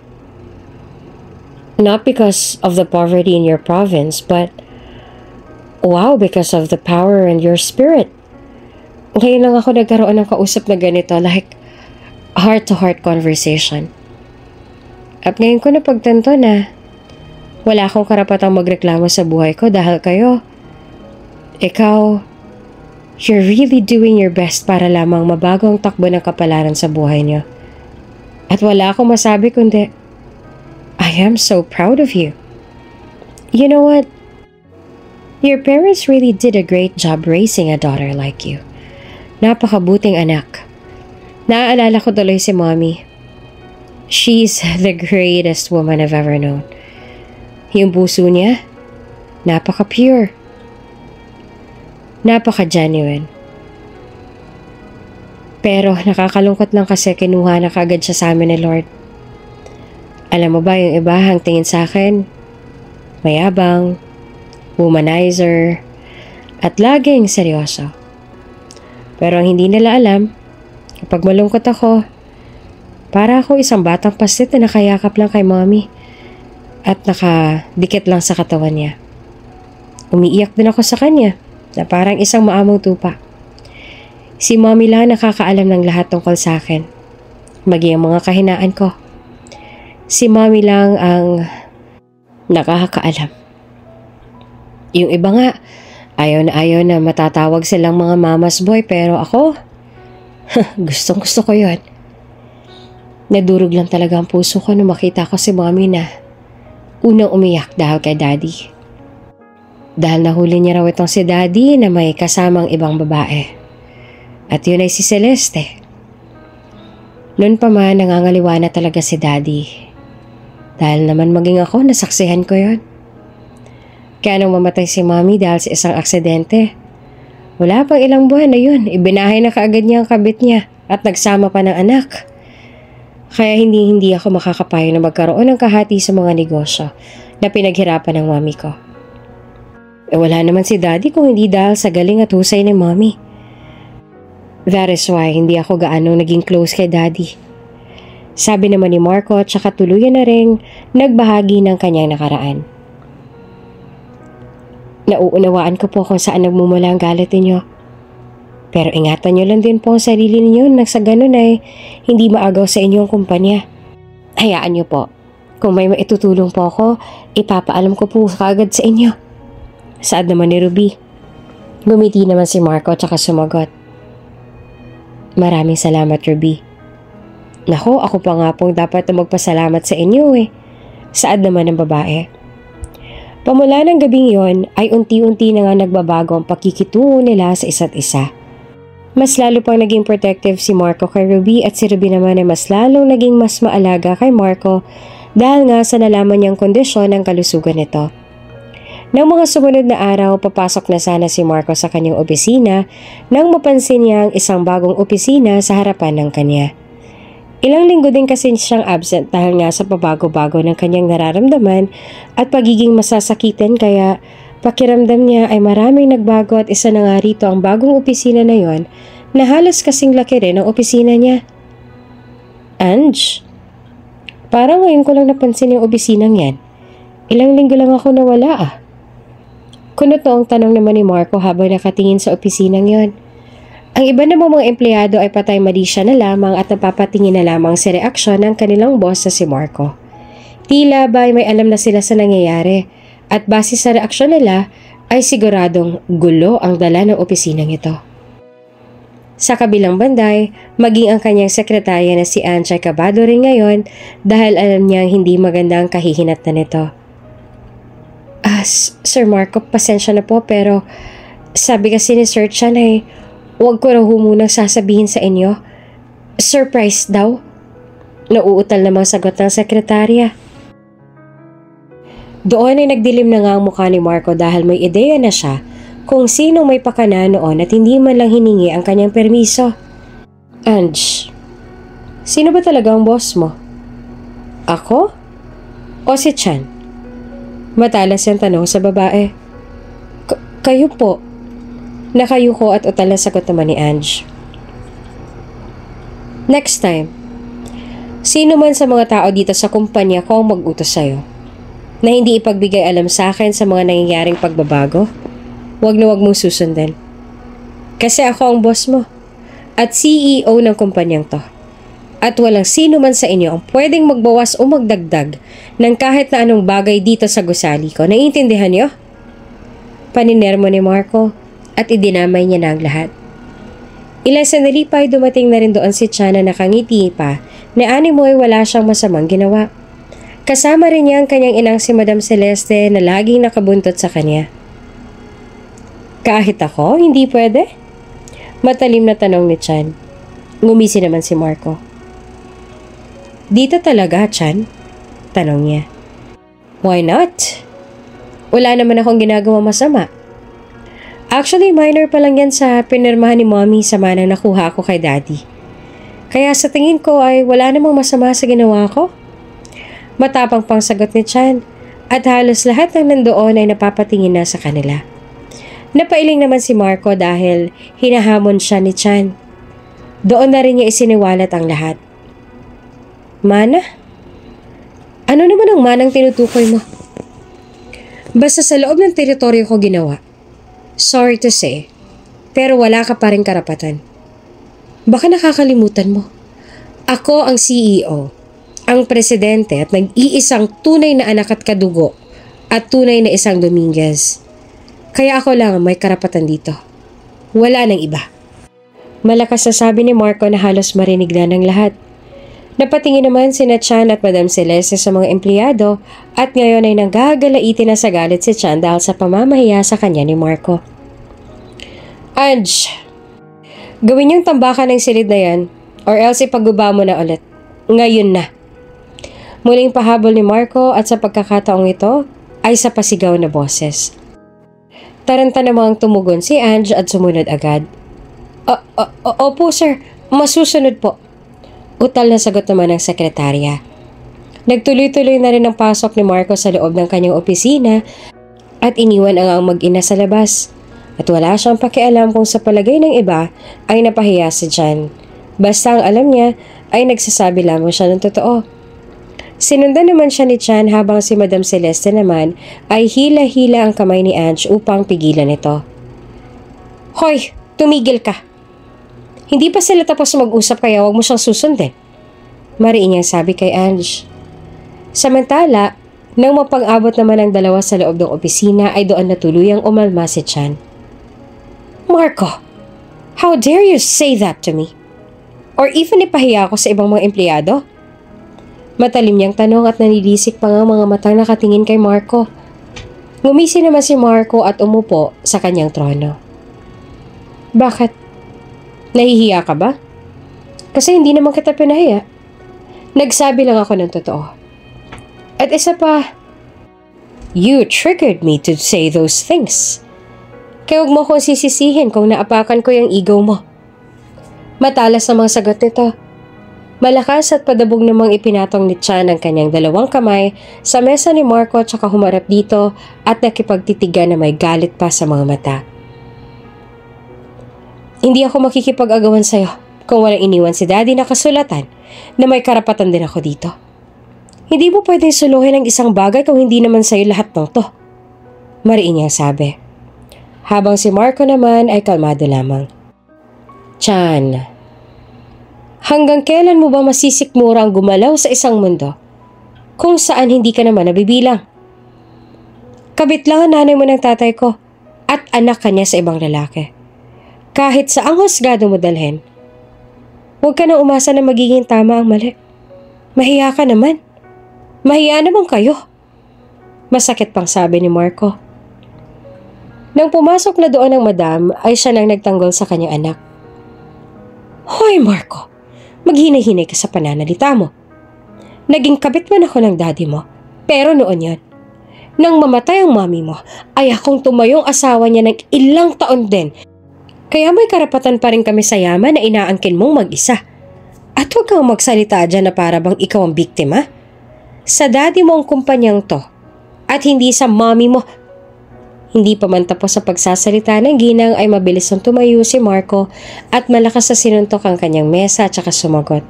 not because of the poverty in your province, but wow because of the power in your spirit. Ngayon lang ako nagkaroon ng kausap na ganito, like heart-to-heart conversation. At ngayon ko napagtanto na wala akong karapatang magreklamo sa buhay ko dahil kayo. Ikaw, you're really doing your best para lamang mabago ang takbo ng kapalaran sa buhay niyo. At wala akong masabi kundi, I am so proud of you. You know what? Your parents really did a great job raising a daughter like you. Napakabuting anak. Naaalala ko tuloy si Mommy. She's the greatest woman I've ever known. Yung puso niya, napaka-pure. Napaka-genuine. Pero nakakalungkot lang kasi kinuha na kagad siya sa amin ni Lord. Alam mo ba yung iba ang tingin sa akin? Mayabang, womanizer, at laging seryoso. Pero ang hindi nila alam, kapag malungkot ako, para ako isang batang paslit na nakayakap lang kay mommy at nakadikit lang sa katawan niya. Umiiyak din ako sa kanya na parang isang maamong tupa. Si mommy lang nakakaalam ng lahat tungkol sa akin, maging ang mga kahinaan ko. Si mommy lang ang nakakaalam. Yung iba nga, ayaw na matatawag silang mga mama's boy, pero ako, gustong gusto ko yun. Nadurog lang talaga ang puso ko nung makita ko si mommy na unang umiyak dahil kay daddy. Dahil nahuli niya raw itong si daddy na may kasamang ibang babae. At yun ay si Celeste. Noon pa man nangangaliwa na talaga si daddy. Dahil naman maging ako, nasaksihan ko yon. Kaya nung mamatay si mommy dahil sa isang aksidente, wala pang ilang buwan na yun, ibinahay na kaagad niya ang kabit niya at nagsama pa ng anak. Kaya hindi ako makakapayo na magkaroon ng kahati sa mga negosyo na pinaghirapan ng mommy ko. Wala naman si daddy kung hindi dahil sa galing at husay ni mommy. That is why hindi ako gaano naging close kay daddy. Sabi naman ni Marco, tsaka tuluyan na ring nagbahagi ng kanyang nakaraan. Nauunawaan ko po kung saan nagmumula ang galit ninyo. Pero ingatan nyo lang din po ang sarili ninyo nang sa ganun ay hindi maagaw sa inyong kumpanya. Hayaan nyo po. Kung may maitutulong po ako, ipapaalam ko po kagad sa inyo. Saad naman ni Ruby. Gumiti naman si Marco tsaka sumagot. Maraming salamat, Ruby. Nako, ako pa nga pong dapat na magpasalamat sa inyo eh. Saad naman ng babae. Pamula ng gabing yon ay unti-unti na nga nagbabago ang pakikitungo nila sa isa't isa. Mas lalo pang naging protective si Marco kay Ruby at si Ruby naman ay mas lalong naging mas maalaga kay Marco dahil nga sa nalaman niyang kondisyon ng kalusugan nito. Nang mga sumunod na araw, papasok na sana si Marco sa kanyang opisina nang mapansin niya ang isang bagong opisina sa harapan ng kanya. Ilang linggo din kasi siyang absent dahil nga sa pabago-bago ng kanyang nararamdaman at pagiging masasakitan kaya pakiramdam niya ay maraming nagbago at isa na nga rito ang bagong opisina na yon na halos kasing laki rin ang opisina niya. Ange, parang ngayon ko lang napansin yung opisinang yan. Ilang linggo lang ako nawala ah. Kuno to ang tanong naman ni Marco habang nakatingin sa opisinang yon. Ang iba namang mga empleyado ay patay mali siya na lamang at napapatingin na lamang sa reaksyon ng kanilang boss na si Marco. Tila ba ay may alam na sila sa nangyayari at base sa reaksyon nila ay siguradong gulo ang dala ng opisinang ito. Sa kabilang banday, maging ang kanyang sekretarya na si Ange ay kabado rin ngayon dahil alam niyang hindi maganda ang kahihinatnan nito. Sir Marco, pasensya na po pero sabi kasi ni Sir Chan ay huwag ko raw munang sasabihin sa inyo. Surprise daw. Nauutal namang sagot ng sekretarya. Doon ay nagdilim na nga ang mukha ni Marco dahil may ideya na siya kung sino may pakana noon at hindi man lang hiningi ang kanyang permiso. Ange, sino ba talaga ang boss mo? Ako? O si Chan? Matalas yung tanong sa babae. Kayo po. Nakayuko at utal na sagot naman ni Ange. Next time, sino man sa mga tao dito sa kumpanya ko ang mag-utos sa'yo na hindi ipagbigay alam sa akin sa mga nangyayaring pagbabago, huwag na huwag mong susundin. Kasi ako ang boss mo at CEO ng kumpanyang to. At walang sino man sa inyo ang pwedeng magbawas o magdagdag ng kahit na anong bagay dito sa gusali ko. Naiintindihan niyo? Paninermo ni Marco at idinamay niya na ang lahat. Ilang sandali pa ay dumating na rin doon si Chan na nakangiti pa na animoy wala siyang masamang ginawa. Kasama rin niya ang kanyang inang si Madam Celeste na laging nakabuntot sa kanya. Kahit ako, hindi pwede? Matalim na tanong ni Chan. Ngumisi naman si Marco. Dito talaga, Chan? Tanong niya. Why not? Wala naman akong ginagawa masama. Actually, minor pa lang yan sa pinirmahan ni Mommy sa manang nakuha ako kay Daddy. Kaya sa tingin ko ay wala namang masama sa ginawa ko. Matapang pang sagot ni Chan at halos lahat ng nandoon ay napapatingin na sa kanila. Napailing naman si Marco dahil hinahamon siya ni Chan. Doon na rin niya isiniwalat ang lahat. Mana? Ano naman ang manang tinutukoy mo? Basta sa loob ng teritoryo ko ginawa. Sorry to say, pero wala ka pa rin karapatan. Baka nakakalimutan mo. Ako ang CEO, ang presidente at nag-iisang tunay na anak at kadugo at tunay na isang Dominguez. Kaya ako lang ang may karapatan dito. Wala nang iba. Malakas na sabi ni Marco na halos marinig na ng lahat. Napatingin naman sina Chan at Madam Celeste sa mga empleyado at ngayon ay nagagalaitin na sa galit si Chan dahil sa pamamahiya sa kanya ni Marco. Ange, gawin yung tambakan ng silid na yan or else ipagguba mo na ulit. Ngayon na. Muling pahabol ni Marco at sa pagkakataong ito ay sa pasigaw na boses. Taranta namang tumugon si Ange at sumunod agad. Opo sir, masusunod po. Utal na sagot naman ng sekretarya. Nagtuloy-tuloy na rin ang pasok ni Marco sa loob ng kanyang opisina at iniwan ang mag-ina sa labas. At wala siyang pakialam kung sa palagay ng iba ay napahiya si Chan. Basta ang alam niya ay nagsasabi lamang siya ng totoo. Sinundan naman siya ni Chan habang si Madam Celeste naman ay hila-hila ang kamay ni Ange upang pigilan ito. Hoy, tumigil ka! Hindi pa sila tapos mag-usap kaya huwag mo siyang susundin. Mariin niyang sabi kay Ange. Samantala, nang mapang-abot naman ang dalawa sa loob ng opisina ay doon na tuluyang umalma si Chan. Marco, how dare you say that to me? Or even ipahiya ako sa ibang mga empleyado? Matalim niyang tanong at nanilisik pa nga mga matang nakatingin kay Marco. Ngumisi naman si Marco at umupo sa kanyang trono. Bakit? Nahihiya ka ba? Kasi hindi naman kita pinahiya. Nagsabi lang ako ng totoo. At isa pa, you triggered me to say those things. Kaya huwag mo akong sisisihin kung naapakan ko yung ego mo. Matalas ang mga sagot nito. Malakas at padabog namang ipinatong ni Chan ang kanyang dalawang kamay sa mesa ni Marco at saka humarap dito at nakipagtitigan na may galit pa sa mga mata. Hindi ako makikipag-agawan sa'yo kung walang iniwan si Daddy na kasulatan na may karapatan din ako dito. Hindi mo pwedeng suluhin ang isang bagay kung hindi naman sa'yo lahat ng to. Mariin niyang sabi. Habang si Marco naman ay kalmado lamang. Chan, hanggang kailan mo ba masisikmura ang gumalaw sa isang mundo kung saan hindi ka naman nabibilang? Kabit lang ang nanay mo ng tatay ko at anak kanya sa ibang lalaki. Kahit sa ang husgado mo dalhin, huwag ka na umasa na magiging tama ang mali. Mahiya ka naman. Mahiya naman kayo. Masakit pang sabi ni Marco. Nang pumasok na doon ang madam, ay siya nang nagtanggol sa kanyang anak. Hoy Marco, maghinay-hinay ka sa pananalita mo. Naging kabit man ako ng daddy mo, pero noon yon. Nang mamatay ang mami mo, ay akong tumayong asawa niya ng ilang taon din. Kaya may karapatan pa rin kami sa yaman na inaangkin mong mag-isa. At huwag kang magsalita dyan na para bang ikaw ang biktima. Sa daddy mo ang kumpanyang to at hindi sa mommy mo. Hindi pa man tapos sa pagsasalita ng ginang ay mabilis ang tumayo si Marco at malakas na sinuntok ang kanyang mesa at saka sumagot.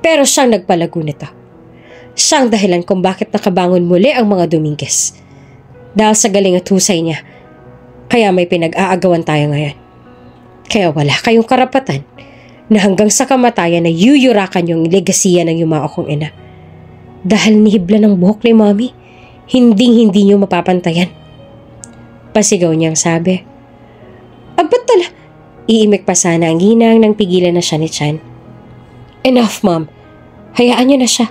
Pero siyang nagpalago nito. Siyang dahilan kung bakit nakabangon muli ang mga Dominguez. Dahil sa galing at husay niya. Kaya may pinag-aagawan tayo ngayon. Kaya wala kayong karapatan na hanggang sa kamatayan na yuyurakan yung legasiya ng yumao kong ina. Dahil nihibla ng buhok ni Mommy, hindi nyo mapapantayan. Pasigaw niyang sabi. Ba't tala? Iimik pa sana ang ginang nang pigilan na siya ni Chan. Enough, Mom. Hayaan niyo na siya.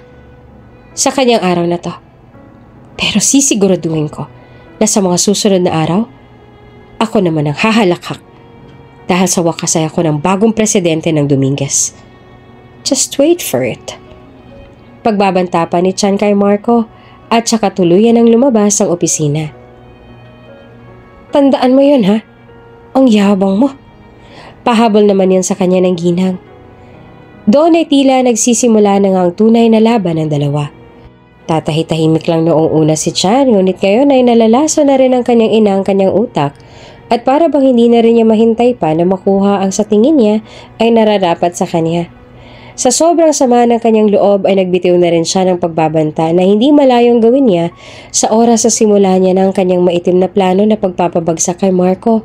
Sa kanyang araw na to. Pero sisiguraduhin ko na sa mga susunod na araw, ako naman ang hahalakhak dahil sa wakas ay ako ng bagong presidente ng Dominguez. Just wait for it. Pagbabanta pa ni Chan kay Marco at saka tuluyan ang lumabas ang opisina. Tandaan mo yun ha? Ang yabang mo. Pahabol naman yun sa kanya ng ginang. Doon ay tila nagsisimula na nga ang tunay na laban ng dalawa. Tatahitahimik lang noong una si Chan, ngunit ngayon ay nalalaso na rin ang kanyang ina ang kanyang utak at para bang hindi na rin niya mahintay pa na makuha ang sa tingin niya ay nararapat sa kanya. Sa sobrang sama ng kanyang loob ay nagbitiw na rin siya ng pagbabanta na hindi malayong gawin niya sa oras sa simula niya ng kanyang maitim na plano na pagpapabagsak kay Marco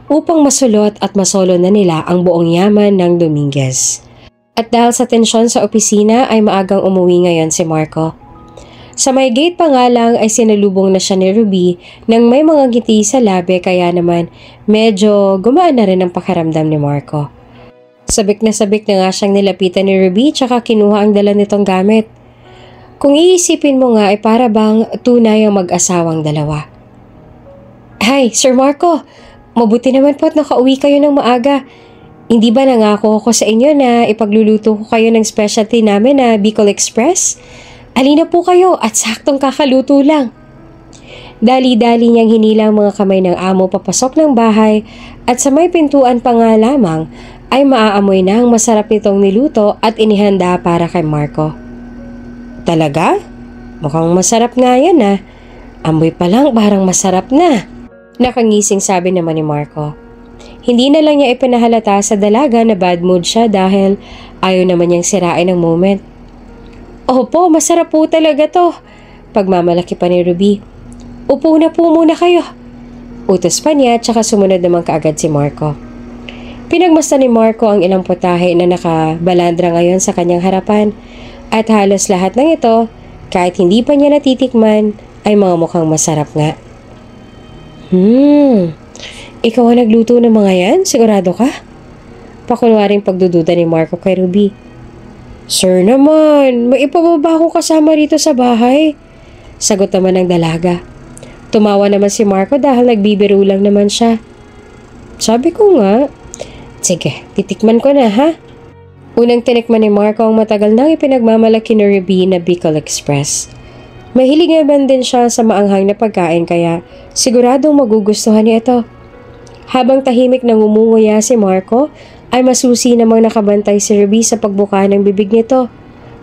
upang masulot at masolo na nila ang buong yaman ng Dominguez. At dahil sa tensyon sa opisina ay maagang umuwi ngayon si Marco. Sa may gate pa nga lang ay sinalubong na siya ni Ruby nang may mga ngiti sa labi kaya naman medyo gumaan na rin ang pakiramdam ni Marco. Sabik na nga siyang nilapitan ni Ruby tsaka kinuha ang dala nitong gamit. Kung iisipin mo nga ay para bang tunay ang mag-asawang dalawa. Hi, Sir Marco! Mabuti naman po at nakauwi kayo ng maaga. Hindi ba nangako ako sa inyo na ipagluluto ko kayo ng specialty namin na Bicol Express? Alina po kayo at saktong kakaluto lang. Dali-dali niyang hinilang mga kamay ng amo papasok ng bahay at sa may pintuan pa nga lamang ay maaamoy na ang masarap nitong niluto at inihanda para kay Marco. Talaga? Mukhang masarap nga yan ah. Amoy pa lang parang masarap na. Nakangising sabi naman ni Marco. Hindi na lang niya ipinahalata sa dalaga na bad mood siya dahil ayaw naman niyang sirain ang moment. Opo, masarap po talaga to. Pagmamalaki pa ni Ruby. Upo na po muna kayo. Utos pa niya tsaka sumunod naman kaagad si Marco. Pinagmasta ni Marco ang ilang putahe na nakabalandra ngayon sa kanyang harapan at halos lahat ng ito, kahit hindi pa niya natitikman, ay mga mukhang masarap nga. Ikaw ang nagluto ng mga yan? Sigurado ka? Pakunwaring pagdududa ni Marco kay Ruby. Sir naman, may iba ba akong kasama rito sa bahay? Sagot naman ng dalaga. Tumawa naman si Marco dahil nagbibiro lang naman siya. Sabi ko nga. Sige, titikman ko na ha. Unang tinikman ni Marco ang matagal nang ipinagmamalaki ni Ruby na Bicol Express. Mahilig naman din siya sa maanghang na pagkain kaya siguradong magugustuhan niya ito. Habang tahimik nang umunguya si Marco, ay masusi namang nakabantay si Ruby sa pagbuka ng bibig nito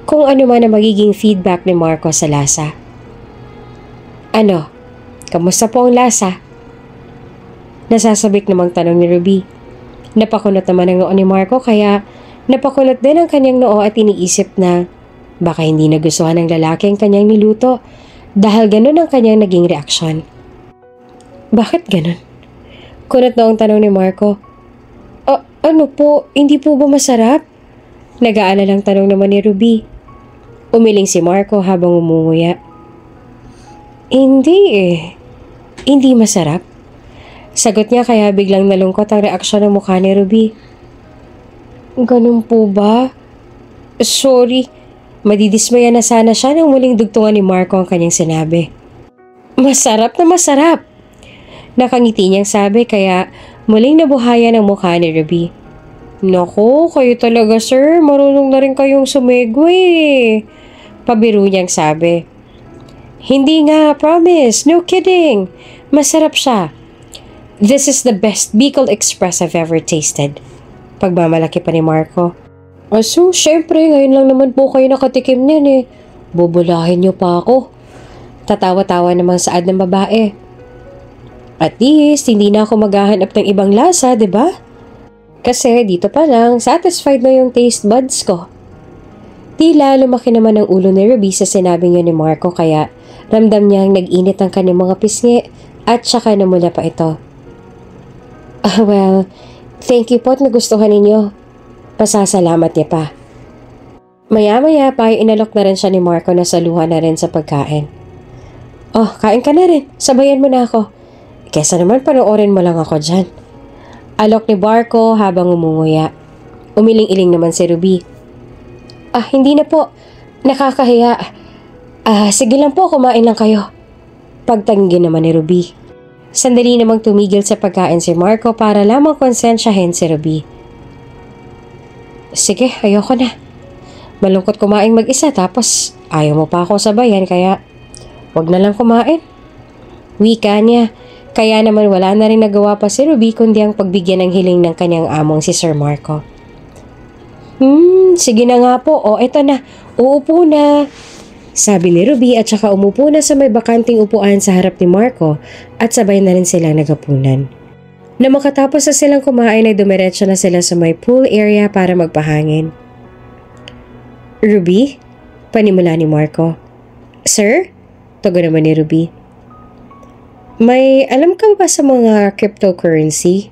kung ano man ang magiging feedback ni Marco sa lasa. Ano? Kamusta po ang lasa? Nasasabik namang tanong ni Ruby. Napakunot naman ang noo ni Marco kaya napakunot din ang kanyang noo at iniisip na baka hindi nagustuhan ng lalaki ang kanyang niluto dahil ganun ang kanyang naging reaksyon. Bakit ganun? Kunot noong tanong ni Marco. Ano po? Hindi po ba masarap? Nag-aalalang tanong naman ni Ruby. Umiling si Marco habang umunguya. Hindi eh. Hindi masarap. Sagot niya kaya biglang nalungkot ang reaksyon ng mukha ni Ruby. Ganun po ba? Sorry. Madidismaya na sana siya nang muling dugtungan ni Marco ang kanyang sinabi. Masarap na masarap. Nakangiti niyang sabi kaya muling nabuhayan ang mukha ni Ruby. Naku, kayo talaga sir, marunong na rin kayong sumegway. Pabiro niyang sabi. Hindi nga, promise, no kidding. Masarap siya. This is the best Bicol Express I've ever tasted. Pagmamalaki pa ni Marco. So, syempre, ngayon lang naman po kayo nakatikim niyan eh. Bubulahin niyo pa ako. Tatawa-tawa namang saad ng babae. At least, hindi na ako maghahanap ng ibang lasa, di ba? Kasi dito pa lang, satisfied na yung taste buds ko. Tila lumaki naman ang ulo ni Ruby sa sinabing yun ni Marco kaya ramdam niyang nag-init ang kanyang mga pisngi at saka namula pa ito. Well, thank you po at nagustuhan ninyo. Pasasalamat niya pa. Maya-maya pa ay inalok na rin siya ni Marco na saluhan na rin sa pagkain. Oh, kain ka na rin. Sabayan mo na ako. Kesa naman panoorin mo lang ako dyan. Alok ni Marco habang umunguya. Umiling-iling naman si Ruby. Hindi na po. Nakakahiya. Sige lang po, kumain lang kayo. Pagtanggi naman ni Ruby. Sandali namang tumigil sa pagkain si Marco para lamang konsensyahin si Ruby. Sige, ayoko na. Malungkot kumain mag-isa tapos ayaw mo pa akong sabayan kaya wag na lang kumain. Wika niya. Kaya naman wala na rin nagawa pa si Ruby kundi ang pagbigyan ng hiling ng kanyang among si Sir Marco. Sige na nga po. O, eto na. Uupo na. Sabi ni Ruby at saka umupo na sa may bakanting upuan sa harap ni Marco at sabay na rin silang nagapunan. Na makatapos na silang kumain ay dumiretso na sila sa may pool area para magpahangin. Ruby? Panimula ni Marco. Sir? Tugon naman ni Ruby. May alam ka ba sa mga cryptocurrency?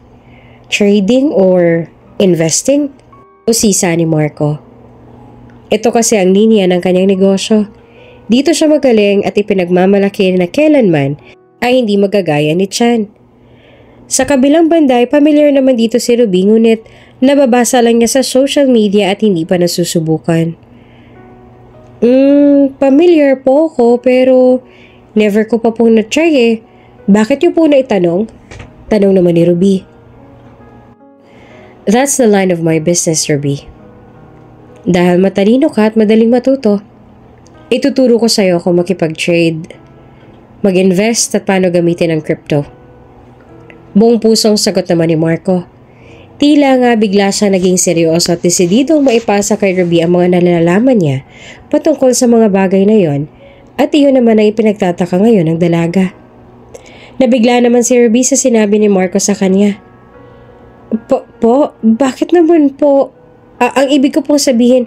Trading or investing? O sisa ni Marco. Ito kasi ang linya ng kanyang negosyo. Dito siya magaling at ipinagmamalaki na kailanman ay hindi magagaya ni Chan. Sa kabilang banda ay pamilyar naman dito si Ruby ngunit nababasa lang niya sa social media at hindi pa nasusubukan. Familiar po ako pero never ko pa pong na-try eh. Bakit niyo po na itanong? Tanong naman ni Ruby. That's the line of my business, Ruby. Dahil matalino ka at madaling matuto, ituturo ko sa'yo kung makipag-trade, mag-invest at paano gamitin ang crypto. Buong pusong sagot naman ni Marco. Tila nga bigla siya naging seryoso at desididong maipasa kay Ruby ang mga nalalaman niya patungkol sa mga bagay na yon at iyon naman ang ipinagtataka ngayon ng dalaga. Nabigla naman si Ruby sa sinabi ni Marco sa kanya. Po? Bakit naman po? Ang ibig ko pong sabihin,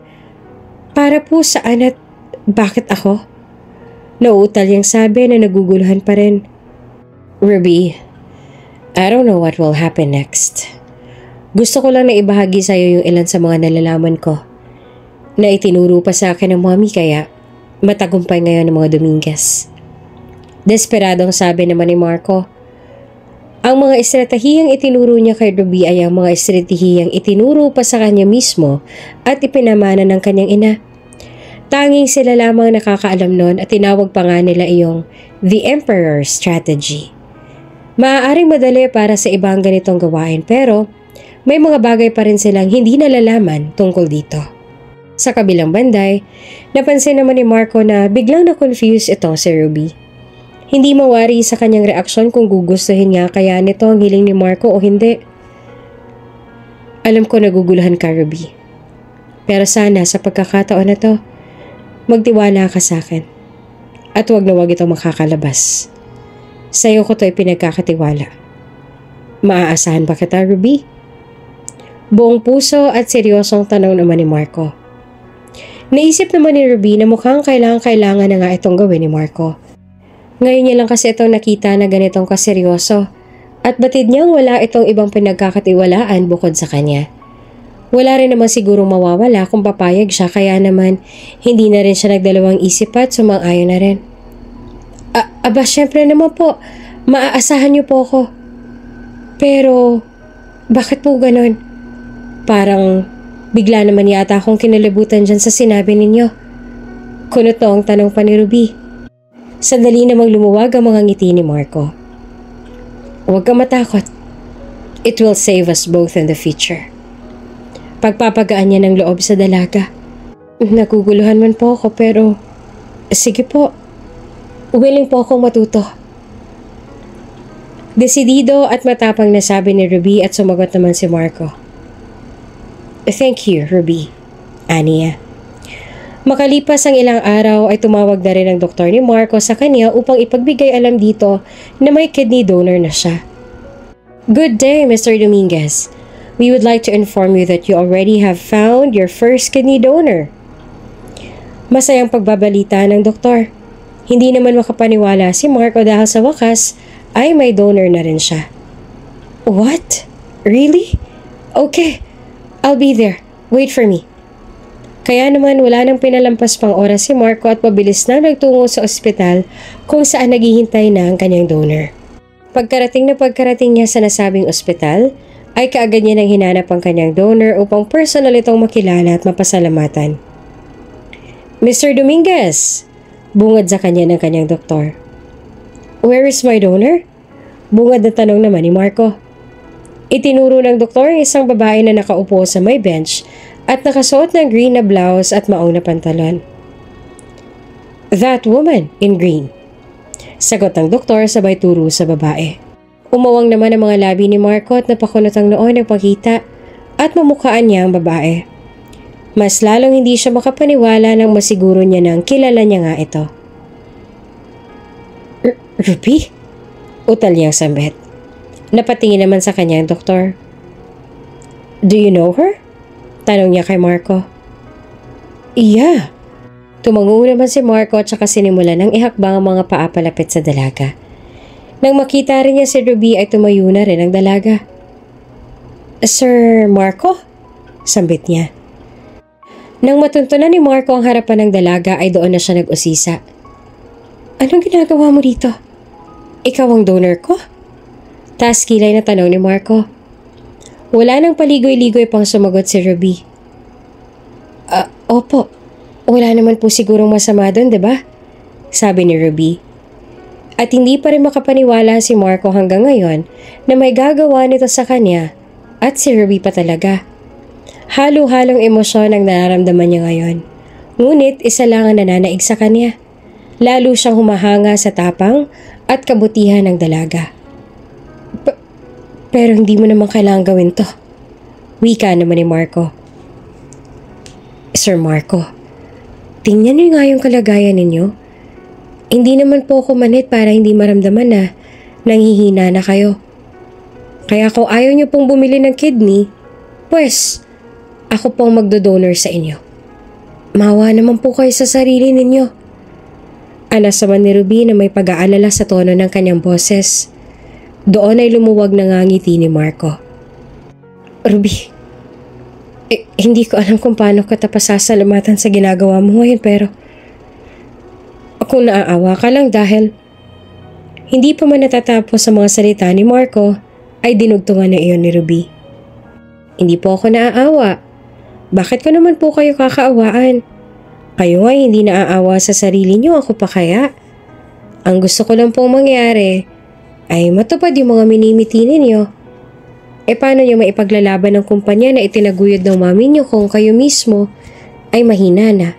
para po saan at bakit ako? Nauutal niyang sabi na naguguluhan pa rin. Ruby, I don't know what will happen next. Gusto ko lang na ibahagi sa'yo yung ilan sa mga nalalaman ko na itinuro pa sa akin ng mommy kaya matagumpay ngayon ng mga Dominguez. Desperadong sabi naman ni Marco. Ang mga estratehiyang itinuro niya kay Ruby ay ang mga estratehiyang itinuro pa sa kanya mismo at ipinamana ng kanyang ina. Tanging sila lamang nakakaalam nun at tinawag pa nga nila iyong The Emperor Strategy. Maaaring madali para sa ibang ganitong gawain pero may mga bagay pa rin silang hindi nalalaman tungkol dito. Sa kabilang banday, napansin naman ni Marco na biglang na-confuse ito si Ruby. Hindi mawari sa kanyang reaksyon kung gugustuhin nga kaya nito ang hiling ni Marco o hindi. Alam ko naguguluhan ka, Ruby. Pero sana sa pagkakataon na to, magtiwala ka sa akin. At wag na wag itong makakalabas. Sa'yo ko to ipinagkakatiwala. Maaasahan ba kita, Ruby? Buong puso at seryosong tanong naman ni Marco. Naisip naman ni Ruby na mukhang kailangan na nga itong gawin ni Marco. Ngayon niya lang kasi itong nakita na ganitong kaseryoso at batid niyang wala itong ibang pinagkakatiwalaan bukod sa kanya. Wala rin naman sigurong mawawala kung papayag siya kaya naman hindi na rin siya nagdalawang isip at sumang-ayon na rin. Aba, syempre naman po, maaasahan niyo po ako. Pero, bakit po ganon? Parang bigla naman yata akong kinalibutan dyan sa sinabi ninyo. Kuno to ang tanong pa ni Ruby. Sandali namang lumuwag ang mga ngiti ni Marco. Huwag kang matakot. It will save us both in the future. Pagpapagaan niya ng loob sa dalaga. Naguguluhan man po ako pero sige po. Willing po akong matuto. Desidido at matapang na sabi ni Ruby at sumagot naman si Marco. Thank you, Ruby. Aniya. Makalipas ang ilang araw ay tumawag na rin ang doktor ni Marco sa kanya upang ipagbigay alam dito na may kidney donor na siya. Good day, Mr. Dominguez. We would like to inform you that you already have found your first kidney donor. Masayang pagbabalita ng doktor. Hindi naman makapaniwala si Marco dahil sa wakas ay may donor na rin siya. What? Really? Okay, I'll be there. Wait for me. Kaya naman wala nang pinalampas pang oras si Marco at mabilis na nagtungo sa ospital kung saan naghihintay na ang kanyang donor. Pagkarating niya sa nasabing ospital, ay kaagad niya nang hinanap ang kanyang donor upang personal itong makilala at mapasalamatan. Mr. Dominguez! Bungad sa kanya ng kanyang doktor. Where is my donor? Bungad na tanong naman ni Marco. Itinuro ng doktor ang isang babae na nakaupo sa may bench at nakasuot ng green na blouse at maong na pantalon. That woman in green. Sagot ng doktor sabay turo sa babae. Umawang naman ang mga labi ni Marco at napakunot ang noo ng pagkita at mamukhaan niya ang babae. Mas lalong hindi siya makapaniwala nang masiguro niya nang kilala niya nga ito. Ruby? Utal niyang sambit. Napatingin naman sa kanya ang doktor. Do you know her? Tanong niya kay Marco. Yeah. Tumango naman si Marco at saka sinimula ng ihakbang ang mga paa palapit sa dalaga. Nang makita rin niya si Ruby ay tumayo na rin ang dalaga. Sir Marco? Sambit niya. Nang matuntunan ni Marco ang harapan ng dalaga ay doon na siya nag-usisa. Anong ginagawa mo dito? Ikaw ang donor ko? Taas kilay na tanong ni Marco. Wala nang paligoy-ligoy pang sumagot si Ruby. Opo. Wala naman po sigurong masama doon, diba? Sabi ni Ruby. At hindi pa rin makapaniwala si Marco hanggang ngayon na may gagawa nito sa kanya at si Ruby pa talaga. Halo-halong emosyon ang nararamdaman niya ngayon. Ngunit isa lang ang nananaig sa kanya. Lalo siyang humahanga sa tapang at kabutihan ng dalaga. Pero hindi mo naman kailangang gawin to. Wika naman ni Marco. Sir Marco, tingnan niyo nga yung kalagayan ninyo. Hindi naman po ako manhit para hindi maramdaman na nanghihina na kayo. Kaya kung ayaw niyo pong bumili ng kidney, pues ako pong magdodonor sa inyo. Maawa naman po kayo sa sarili ninyo. Anas naman ni Ruby na may pag-aalala sa tono ng kanyang boses. Doon ay lumuwag na ngangiti ni Marco. Ruby, hindi ko alam kung paano ka tapasasalamatan sa ginagawa mo ngayon pero kung naaawa ka lang dahil hindi pa man natatapos sa mga salita ni Marco ay dinugtungan na iyon ni Ruby. Hindi po ako naaawa. Bakit ko naman po kayo kakaawaan? Kayo ay hindi naaawa sa sarili niyo, ako pa kaya? Ang gusto ko lang pong mangyari ay matupad yung mga minimiti ninyo. Paano niyo maipaglalaban ng kumpanya na itinaguyod ng mami niyo kung kayo mismo ay mahina na?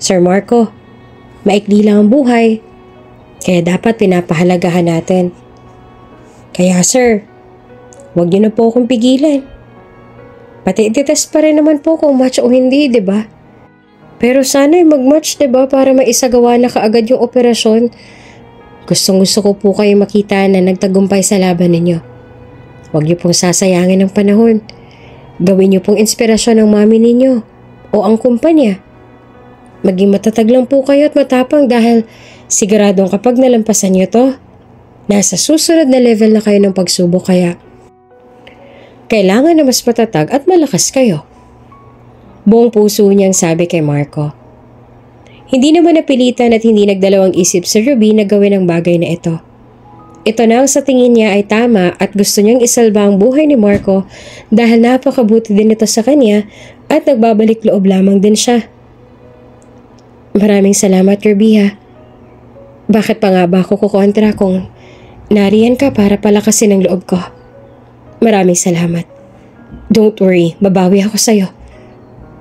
Sir Marco, maikli lang ang buhay, kaya dapat pinapahalagahan natin. Kaya sir, huwag niyo na po akong pigilan. Pati ititest pa rin naman po kung match o hindi, diba? Pero sana ay mag-match, diba, para maisagawa na kaagad yung operasyon. Gustong-gusto ko po kayo makita na nagtagumpay sa laban ninyo. Huwag niyo pong sasayangin ang panahon. Gawin niyo pong inspirasyon ng mami ninyo o ang kumpanya. Maging matatag lang po kayo at matapang dahil siguradong kapag nalampasan niyo to, nasa susunod na level na kayo ng pagsubok kaya kailangan na mas matatag at malakas kayo. Buong puso niyang sabi kay Marco. Hindi naman napilitan at hindi nagdalawang isip si Ruby na gawin ang bagay na ito. Ito na ang sa tingin niya ay tama at gusto niyang isalba ang buhay ni Marco dahil napakabuti din ito sa kanya at nagbabalik loob lamang din siya. Maraming salamat, Ruby, ha. Bakit pa nga ba ako kukontra kung nariyan ka para palakasin ang loob ko? Maraming salamat. Don't worry, mabawi ako sa'yo.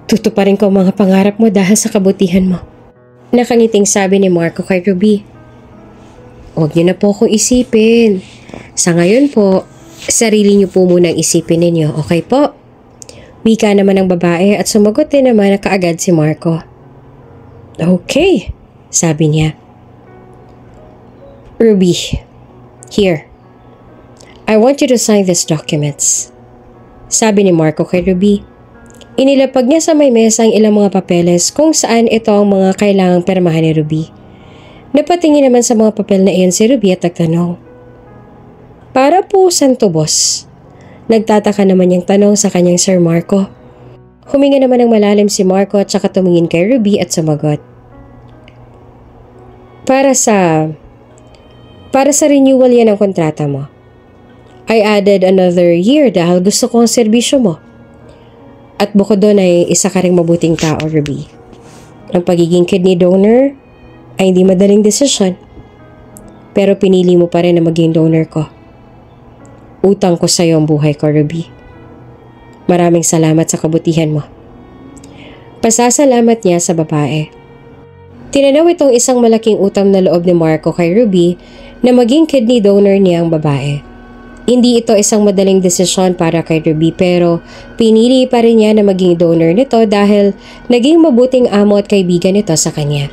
Tutuparin ko ang mga pangarap mo dahil sa kabutihan mo. Nakangiting sabi ni Marco kay Ruby. Huwag niyo na po akong isipin. Sa ngayon po, sarili niyo po munang isipin ninyo, okay po? Wika naman ang babae at sumagot din naman na kaagad si Marco. Okay, sabi niya. Ruby, here. I want you to sign these documents. Sabi ni Marco kay Ruby. Inilapag niya sa may mesa ang ilang mga papeles kung saan ito ang mga kailangang permahan ni Ruby. Napatingin naman sa mga papel na iyon si Ruby at nagtanong. Para po saan to, boss? Nagtataka naman niyang tanong sa kanyang Sir Marco. Huminga naman ng malalim si Marco at saka tumingin kay Ruby at sumagot. Para sa renewal yan ang kontrata mo. I added another year dahil gusto ko ang serbisyo mo. At bukod doon ay isa ka ring mabuting tao, Ruby. Ang pagiging kidney donor ay hindi madaling desisyon. Pero pinili mo pa rin na maging donor ko. Utang ko sa iyo ang buhay ko, Ruby. Maraming salamat sa kabutihan mo. Pasasalamat niya sa babae. Tinanaw itong isang malaking utang na loob ni Marco kay Ruby na maging kidney donor niya ang babae. Hindi ito isang madaling desisyon para kay Ruby pero pinili pa rin niya na maging donor nito dahil naging mabuting amo at kaibigan nito sa kanya.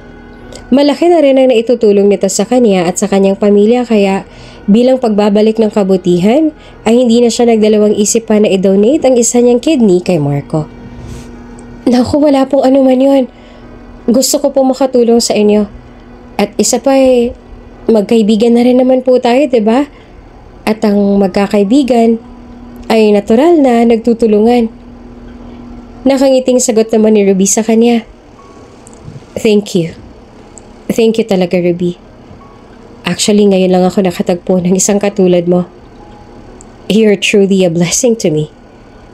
Malaki na rin ang naitutulong nito sa kanya at sa kanyang pamilya kaya bilang pagbabalik ng kabutihan ay hindi na siya nagdalawang isip pa na i-donate ang isa niyang kidney kay Marco. Naku, wala pong ano man yun. Gusto ko pong makatulong sa inyo. At isa pa magkaibigan na rin naman po tayo, diba? At ang magkakaibigan ay natural na nagtutulungan. Nakangiting sagot naman ni Ruby sa kanya. Thank you. Thank you talaga, Ruby. Actually, ngayon lang ako nakatagpo ng isang katulad mo. You're truly a blessing to me,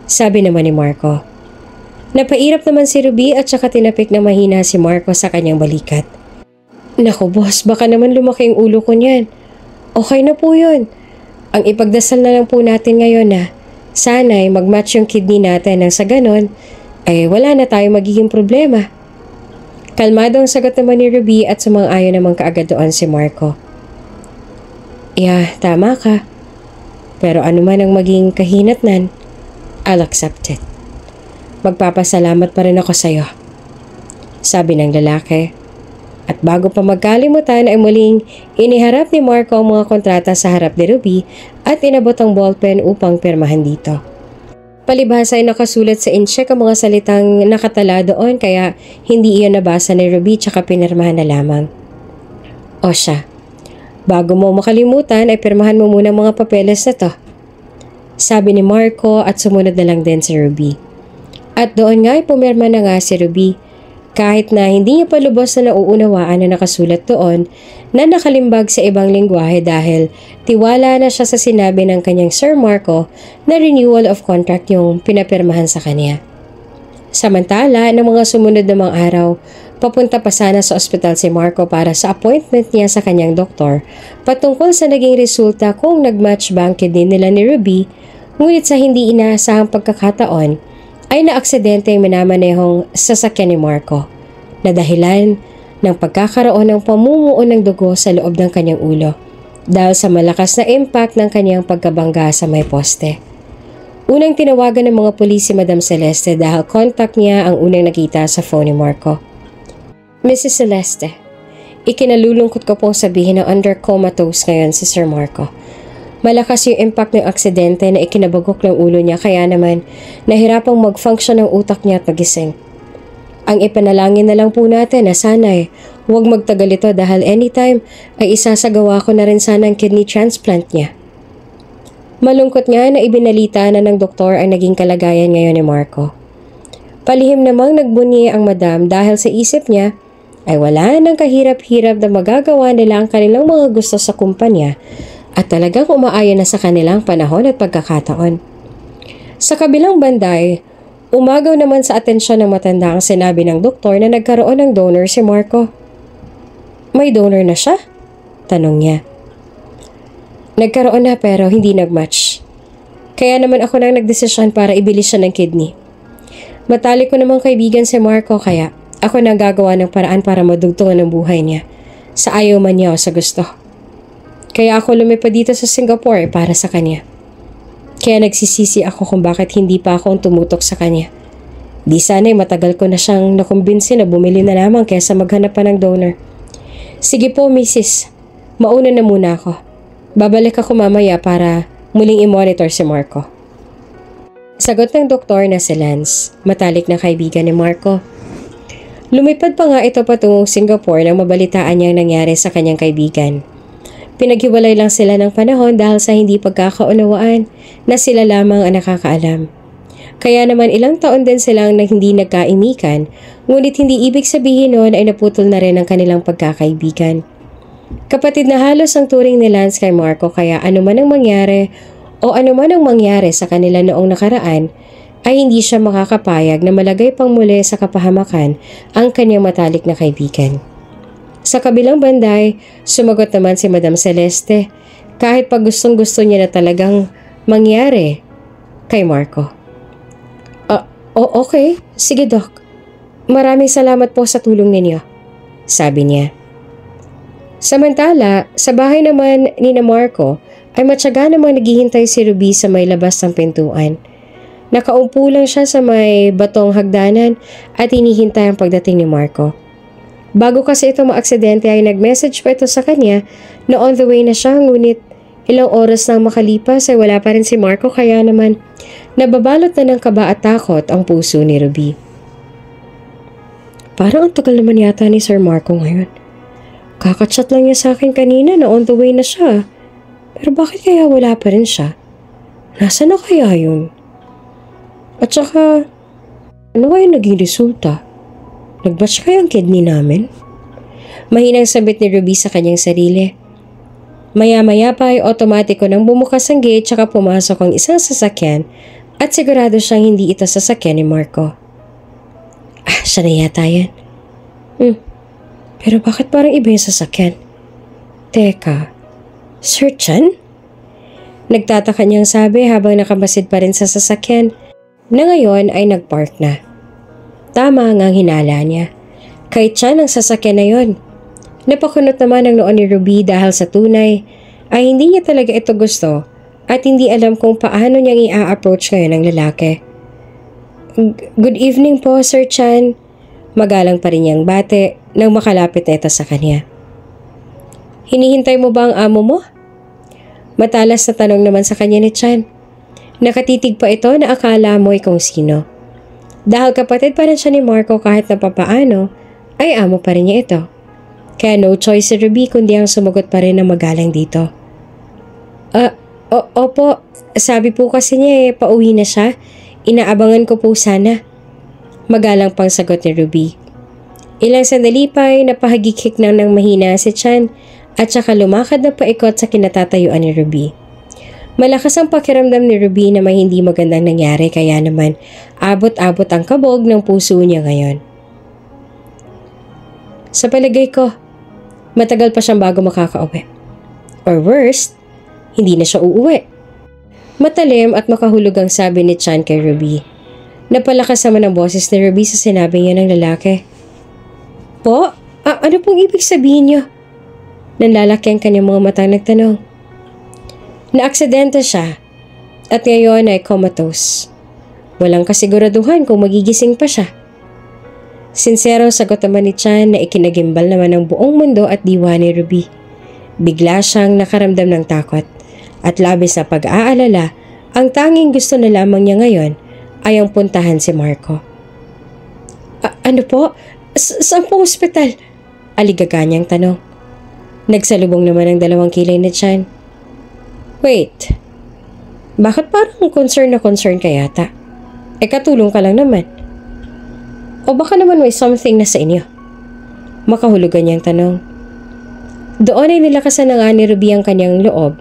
sabi naman ni Marco. Napairap naman si Ruby at saka tinapik na mahina si Marco sa kanyang balikat. Naku boss, baka naman lumaki ang ulo ko niyan. Okay na po yun. Ang ipagdasal na lang po natin ngayon na sana'y mag-match yung kidney natin nang sa ganon ay wala na tayong magiging problema. Kalmado ang sagot naman ni Ruby at sumang-ayon naman kaagad doon si Marco. Yeah, tama ka. Pero ano man ang maging kahinatnan, I'll accept it. Magpapasalamat pa rin ako sa'yo, sabi ng lalaki. At bago pa magkalimutan ay muling iniharap ni Marco ang mga kontrata sa harap ni Ruby at inabot ang ballpen upang pirmahan dito. Palibhasa ay nakasulat sa incheck ang mga salitang nakatala doon kaya hindi iyon nabasa ni Ruby tsaka pinirmahan na lamang. O siya, bago mo makalimutan ay pirmahan mo muna mga papeles na to, sabi ni Marco at sumunod na lang din si Ruby. At doon nga ay pumirma na nga si Ruby kahit na hindi niya pa lubos na nauunawaan na nakasulat doon na nakalimbag sa ibang lingwahe dahil tiwala na siya sa sinabi ng kanyang Sir Marco na renewal of contract yung pinapirmahan sa kanya. Samantala, ng mga sumunod na mga araw, papunta pa sana sa ospital si Marco para sa appointment niya sa kanyang doktor patungkol sa naging resulta kung nag-match ba ang kidney nila ni Ruby, ngunit sa hindi inaasahang pagkakataon ay naaksidente ang minamanehong sasakyan ni Marco na dahilan ng pagkakaroon ng pamumuo ng dugo sa loob ng kanyang ulo dahil sa malakas na impact ng kanyang pagkabangga sa may poste. Unang tinawagan ng mga pulis si Madam Celeste dahil contact niya ang unang nakita sa phone ni Marco. Mrs. Celeste, ikinalulungkot ko pong sabihin na under comatose ngayon si Sir Marco. Malakas yung impact ng aksidente na ikinabagok ng ulo niya kaya naman nahirapang mag-function ng utak niya at magising. Ang ipanalangin na lang po natin na sana'y huwag magtagal ito dahil anytime ay isasagawa ko na rin sana ang kidney transplant niya. Malungkot nga na ibinalita na ng doktor ang naging kalagayan ngayon ni Marco. Palihim namang nagbunyi ang madam dahil sa isip niya ay wala nang kahirap-hirap na magagawa nila ang kanilang mga gusto sa kumpanya at talagang umaayon na sa kanilang panahon at pagkakataon. Sa kabilang banday, umagaw naman sa atensyon ng matanda ang sinabi ng doktor na nagkaroon ng donor si Marco. May donor na siya? Tanong niya. Nagkaroon na pero hindi nagmatch. Kaya naman ako nang nagdesisyon para ibili siya ng kidney. Matalik ko namang kaibigan si Marco kaya ako nang gagawa ng paraan para madugtungan ang buhay niya sa ayaw man niya o sa gusto. Kaya ako lumipad dito sa Singapore para sa kanya. Kaya nagsisisi ako kung bakit hindi pa ako tumutok sa kanya. Di sana'y matagal ko na siyang nakumbinsi na bumili na lamang kaysa maghanap pa ng donor. Sige po, Mrs. Mauna na muna ako. Babalik ako mamaya para muling i-monitor si Marco. Sagot ng doktor na si Lance, matalik na kaibigan ni Marco. Lumipad pa nga ito patungong Singapore nang mabalitaan niyang nangyari sa kanyang kaibigan. Pinaghiwalay lang sila ng panahon dahil sa hindi pagkakaunawaan na sila lamang ang nakakaalam. Kaya naman ilang taon din silang hindi nagkaimikan, ngunit hindi ibig sabihin noon ay naputol na rin ang kanilang pagkakaibigan. Kapatid na halos ang turing ni Lance kay Marco kaya anuman ang mangyari o anuman ang mangyari sa kanila noong nakaraan ay hindi siya makakapayag na malagay pang muli sa kapahamakan ang kanyang matalik na kaibigan. Sa kabilang banday, sumagot naman si Madam Celeste kahit pag gustong-gusto niya na talagang mangyari kay Marco. Okay. Sige, Doc. Maraming salamat po sa tulong ninyo, sabi niya. Samantala, sa bahay naman ni na Marco ay matyaga namang naghihintay si Ruby sa may labas ng pintuan. Nakaupo lang siya sa may batong hagdanan at hinihintay ang pagdating ni Marco. Bago kasi ito maaksidente ay nag-message pa ito sa kanya na on the way na siya, ngunit ilang oras nang makalipas ay wala pa rin si Marco, kaya naman nababalot na ng kaba at takot ang puso ni Ruby. Parang ang tagal naman yata ni Sir Marco ngayon. Kakachat lang niya sa akin kanina na on the way na siya. Pero bakit kaya wala pa rin siya? Nasaan na kaya yun? At saka, ano kaya naging resulta? Nag-batch kaya ang kidney namin? Mahinang sabit ni Ruby sa kanyang sarili. Maya-maya pa ay otomatiko nang bumukas ang gate tsaka pumasok ang isang sasakyan at sigurado siyang hindi ito sasakyan ni Marco. Siya na yata yan. Pero bakit parang iba yung sasakyan? Teka, Sir Chan? Nagtataka niyang sabi habang nakamasid pa rin sa sasakyan na ngayon ay nagpark na. Tama nga ang hinala niya. Kay Chan ang sasakyan na yon. Napakunot naman ang noon ni Ruby dahil sa tunay ay hindi niya talaga ito gusto at hindi alam kung paano niyang i-approach ngayon ang lalaki. Good evening po, Sir Chan. Magalang pa rin niyang bate nang makalapit na ito sa kanya. Hinihintay mo ba ang amo mo? Matalas na tanong naman sa kanya ni Chan. Nakatitig pa ito na akala mo kung sino. Dahil kapatid pa rin siya ni Marco kahit na papaano, ay amo pa rin niya ito. Kaya no choice si Ruby kundi ang sumagot pa rin na magalang dito. Opo, sabi po kasi niya pauwi na siya. Inaabangan ko po sana. Magalang pang sagot ni Ruby. Ilang sandali pa ay napahagikik ng mahina si Chan at saka lumakad na paikot sa kinatatayuan ni Ruby. Malakas ang pakiramdam ni Ruby na may hindi magandang nangyari, kaya naman abot-abot ang kabog ng puso niya ngayon. Sa palagay ko, matagal pa siyang bago makakauwi. Or worst, hindi na siya uuwi. Matalim at makahulog ang sabi ni Chan kay Ruby. Napalakas naman ang boses ni Ruby sa sinabi niya ng lalaki. Po? Ano pong ibig sabihin niyo? Nanlalaki ang kanyang mga matang nagtanong. Naaksidente siya at ngayon ay comatose. Walang kasiguraduhan kung magigising pa siya. Sinserong sagot naman ni Chan na ikinagimbal naman ng buong mundo at diwa ni Ruby. Bigla siyang nakaramdam ng takot at labis na pag-aalala. Ang tanging gusto na lamang niya ngayon ay ang puntahan si Marco. Ano po? Saan pong ospital? Aligaga niyang tanong. Nagsalubong naman ang dalawang kilay ni Chan. Wait, bakit parang concern na concern ka yata? Katulong ka lang naman. O baka naman may something na sa inyo? Makahulugan niyang tanong. Doon ay nilakasan na nga ni Ruby ang kanyang loob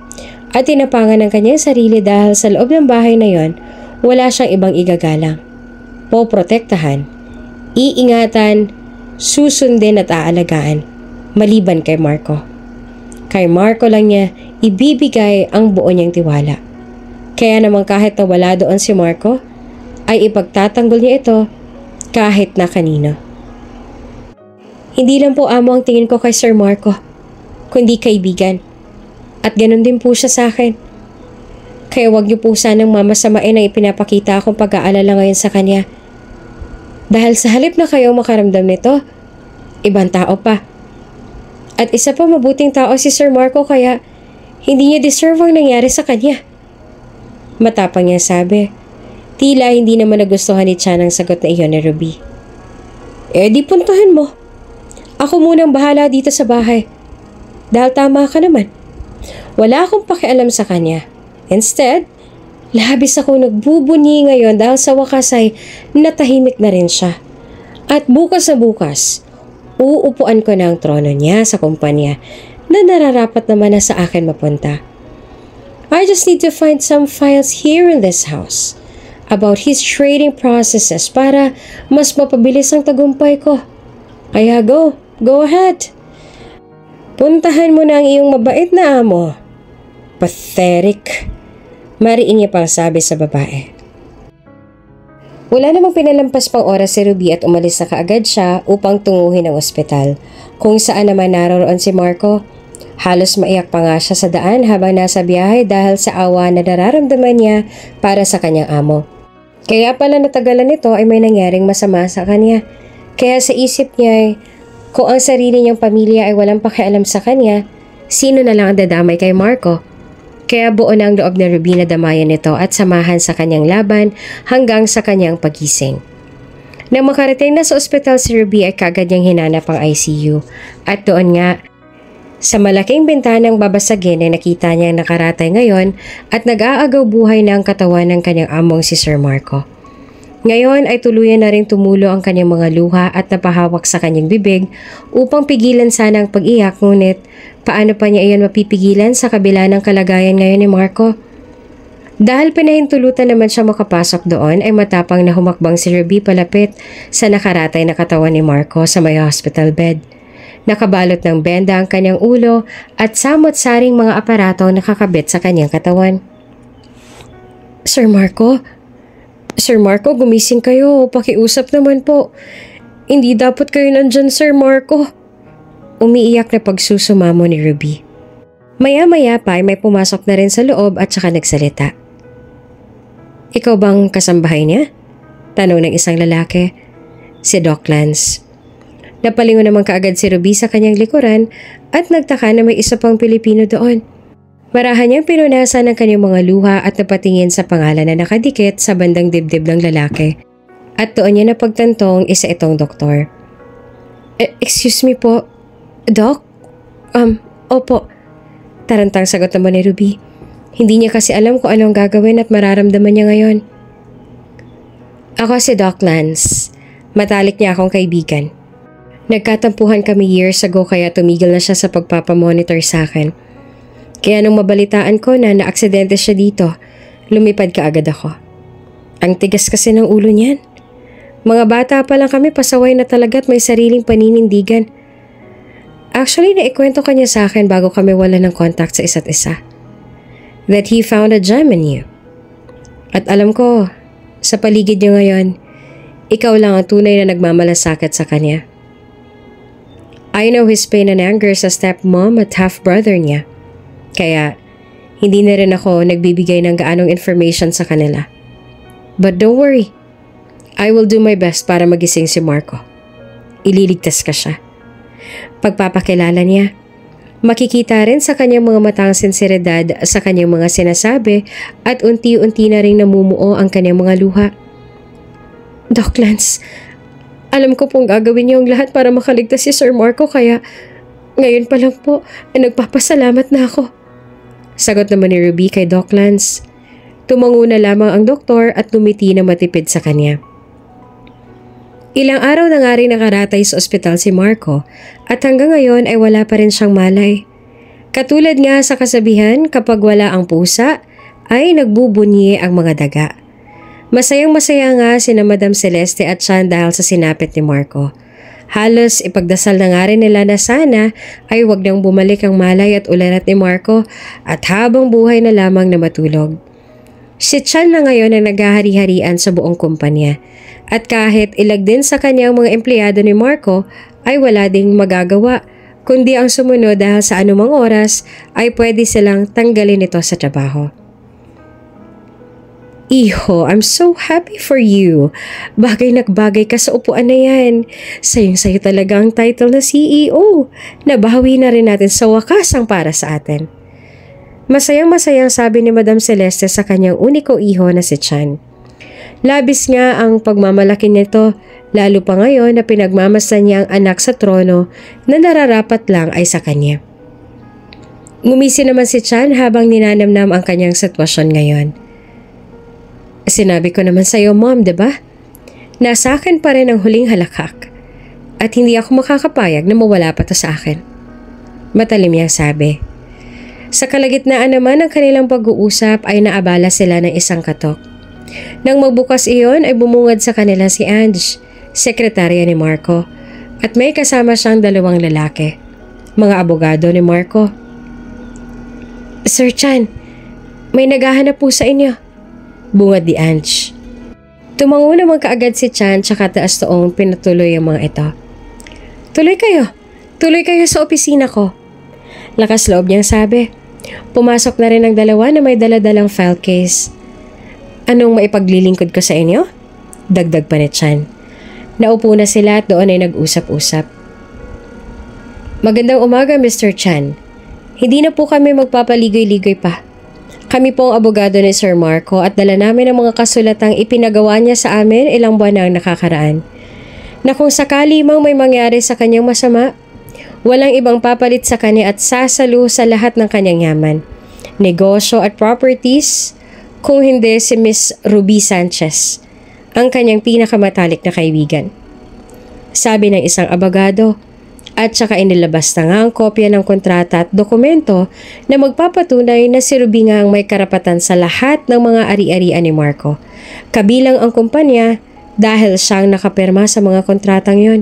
at tinapangan ng kanyang sarili dahil sa loob ng bahay na yon, wala siyang ibang igagalang. Poprotektahan, iingatan, susundin at aalagaan, maliban kay Marco. Kay Marco lang niya ibibigay ang buo niyang tiwala. Kaya naman kahit na wala doon si Marco, ay ipagtatanggol niya ito kahit na kanino. Hindi lang po amo ang tingin ko kay Sir Marco, kundi kaibigan. At ganun din po siya sa akin. Kaya wag niyo po sanang mamasamain ang ipinapakita akong pag-aalala ngayon sa kanya. Dahil sa halip na kayo makaramdam nito, ibang tao pa. At isa pa mabuting tao si Sir Marco, kaya hindi niya deserve ang nangyari sa kanya. Matapang niya sabi. Tila hindi naman nagustuhan ni Chan ang sagot na iyon ni Ruby. Di puntahan mo. Ako munang bahala dito sa bahay. Dahil tama ka naman. Wala akong pakialam sa kanya. Instead, labis ako nagbubunyi ngayon dahil sa wakas ay natahimik na rin siya. At bukas na bukas, uupuan ko na ang trono niya sa kumpanya na nararapat naman na sa akin mapunta. I just need to find some files here in this house about his trading processes para mas mapabilis ang tagumpay ko. Kaya go ahead. Puntahan mo na ang iyong mabait na amo. Pathetic. Mariin niya pang sabi sa babae. Wala namang pinalampas pang oras si Ruby at umalis na kaagad siya upang tunguhin ang ospital, kung saan naman naroon si Marco Halos maiyak pa nga siya sa daan habang nasa biyahe dahil sa awa na nararamdaman niya para sa kanyang amo. Kaya pala natagalan nito ay may nangyaring masama sa kanya. Kaya sa isip niya ay kung ang sarili niyang pamilya ay walang pakialam sa kanya, sino na lang ang dadamay kay Marco? Kaya buo na ang loob ni Ruby na damayan nito at samahan sa kanyang laban hanggang sa kanyang pagising. Nang makarating na sa ospital si Ruby ay kagad niyang hinanap ang ICU at doon nga sa malaking bintanang babasagin ay nakita niya ang nakaratay ngayon at nag-aagaw buhay na ang katawan ng kanyang among si Sir Marco. Ngayon ay tuluyan na rin tumulo ang kanyang mga luha at napahawak sa kanyang bibig upang pigilan sana ang pag-iyak, ngunit paano pa niya iyon mapipigilan sa kabila ng kalagayan ngayon ni Marco? Dahil pinahintulutan naman siya makapasok doon ay matapang na humakbang si Ruby palapit sa nakaratay na katawan ni Marco sa may hospital bed. Nakabalot ng benda ang kanyang ulo at samot-saring mga aparato ang nakakabit sa kanyang katawan. Sir Marco, gumising kayo. Pakiusap naman po. Hindi dapat kayo nandyan, Sir Marco. Umiiyak na pagsusumamo ni Ruby. Maya-maya pa ay may pumasok na rin sa loob at saka nagsalita. Ikaw bang kasambahay niya? Tanong ng isang lalaki. Si Doc Lance. Napalingon naman kaagad si Ruby sa kanyang likuran at nagtaka na may isa pang Pilipino doon. Marahan niyang pinunasan ng kanyang mga luha at napatingin sa pangalan na nakadikit sa bandang dibdib ng lalaki. At doon niya napagtantong isa itong doktor. Excuse me po, Doc? Opo. Tarantang sagot naman ni Ruby. Hindi niya kasi alam kung anong gagawin at mararamdaman niya ngayon. Ako si Doc Lance. Matalik niya akong kaibigan. Nagkatampuhan kami years ago kaya tumigil na siya sa pagpapamonitor sa akin. Kaya nung mabalitaan ko na naaksidente siya dito, lumipad kaagad ako. Ang tigas kasi ng ulo niyan. Mga bata pa lang kami, pasaway na talaga at may sariling paninindigan. Actually, naikwento kanya sa akin bago kami wala ng contact sa isa't isa. That he found a gem in you. At alam ko, sa paligid niya ngayon, ikaw lang ang tunay na nagmamalasakit sa kanya. I know his pain and anger sa stepmom at half-brother niya. Kaya, hindi na rin ako nagbibigay ng gaanong information sa kanila. But don't worry. I will do my best para magising si Marco. Ililigtas ka siya. Pagpapakilala niya, makikita rin sa kanyang mga matang sinseridad sa kanyang mga sinasabi at unti-unti na rin namumuo ang kanyang mga luha. Doc Lance, alam ko pong gagawin niyo ang lahat para makaligtas si Sir Marco kaya ngayon pa lang po ay nagpapasalamat na ako. Sagot naman ni Ruby kay Doc Lance. Tumango na lamang ang doktor at tumiti na matipid sa kanya. Ilang araw na nga rin nakaratay sa ospital si Marco at hanggang ngayon ay wala pa rin siyang malay. Katulad nga sa kasabihan, kapag wala ang pusa ay nagbubunyi ang mga daga. Masayang-masaya nga sina Madam Celeste at Sean dahil sa sinapit ni Marco. Halos ipagdasal na nga rin nila na sana ay wag nang bumalik ang malay at ulanat ni Marco at habang buhay na lamang na matulog. Si Chan na ngayon ang naghahari-harian sa buong kumpanya at kahit ilag din sa kanyang mga empleyado ni Marco ay wala ding magagawa kundi ang sumunod dahil sa anumang oras ay pwede silang tanggalin ito sa trabaho. Iho, I'm so happy for you. Bagay na bagay ka sa upuan na yan. Sayong-sayo talaga ang title na CEO. Nabawi na rin natin sa wakas ang para sa atin. Masayang-masayang sabi ni Madam Celeste sa kanyang uniko iho na si Chan. Labis nga ang pagmamalaki nito, lalo pa ngayon na pinagmamasdan niya ang anak sa trono na nararapat lang ay sa kanya. Ngumisi naman si Chan habang ninanamnam ang kanyang sitwasyon ngayon. Sinabi ko naman sa iyo, Mom, diba? Nasa akin pa rin ang huling halakhak at hindi ako makakapayag na mawala pa to sa akin. Matalim niyang sabi. Sa kalagitnaan naman ng kanilang pag-uusap ay naabala sila ng isang katok. Nang magbukas iyon ay bumungad sa kanila si Ange, sekretarya ni Marco, at may kasama siyang dalawang lalaki, mga abogado ni Marco. Sir Chan, may naghahanap po sa inyo. Bungad ni Ange. Tumango naman kaagad si Chan tsaka taas toong pinatuloy ang mga ito. Tuloy kayo sa opisina ko. Lakas loob niyang sabi. Pumasok na rin ang dalawa na may daladalang file case. Anong maipaglilingkod ko sa inyo? Dagdag pa ni Chan. Naupo na sila at doon ay nag-usap-usap. Magandang umaga, Mr. Chan. Hindi na po kami magpapaligoy-ligoy pa. Kami po ang abogado ni Sir Marco at dala namin ang mga kasulatang ipinagawa niya sa amin ilang buwan na ang nakakaraan. Na kung sakali mang may mangyari sa kanyang masama, walang ibang papalit sa kanya at sasalo sa lahat ng kanyang yaman, negosyo at properties, kung hindi si Miss Ruby Sanchez, ang kanyang pinakamatalik na kaibigan. Sabi ng isang abogado, at saka inilabas na nga ang kopya ng kontrata at dokumento na magpapatunay na si Ruby nga ang may karapatan sa lahat ng mga ari-arian ni Marco, kabilang ang kumpanya dahil siyang nakapirma sa mga kontratang yon.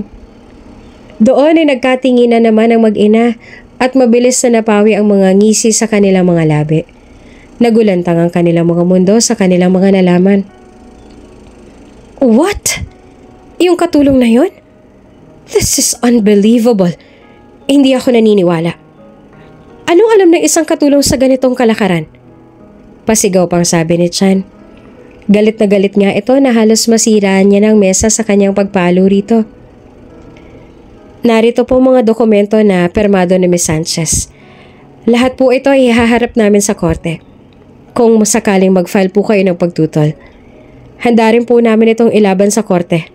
Doon ay nagkatinginan naman ang mag-ina at mabilis na napawi ang mga ngisi sa kanilang mga labi. Nagulantang ang kanilang mga mundo sa kanilang mga nalaman. What? Yung katulong na yon? This is unbelievable. Hindi ako naniniwala. Anong alam ng isang katulong sa ganitong kalakaran? Pasigaw pang sabi ni Chan. Galit na galit nga ito na halos masiraan niya ng mesa sa kanyang pagpalo rito. Narito po mga dokumento na permado ni Ms. Sanchez. Lahat po ito ay ihaharap namin sa korte. Kung sakaling mag-file po kayo ng pagtutol, handa rin po namin itong ilaban sa korte,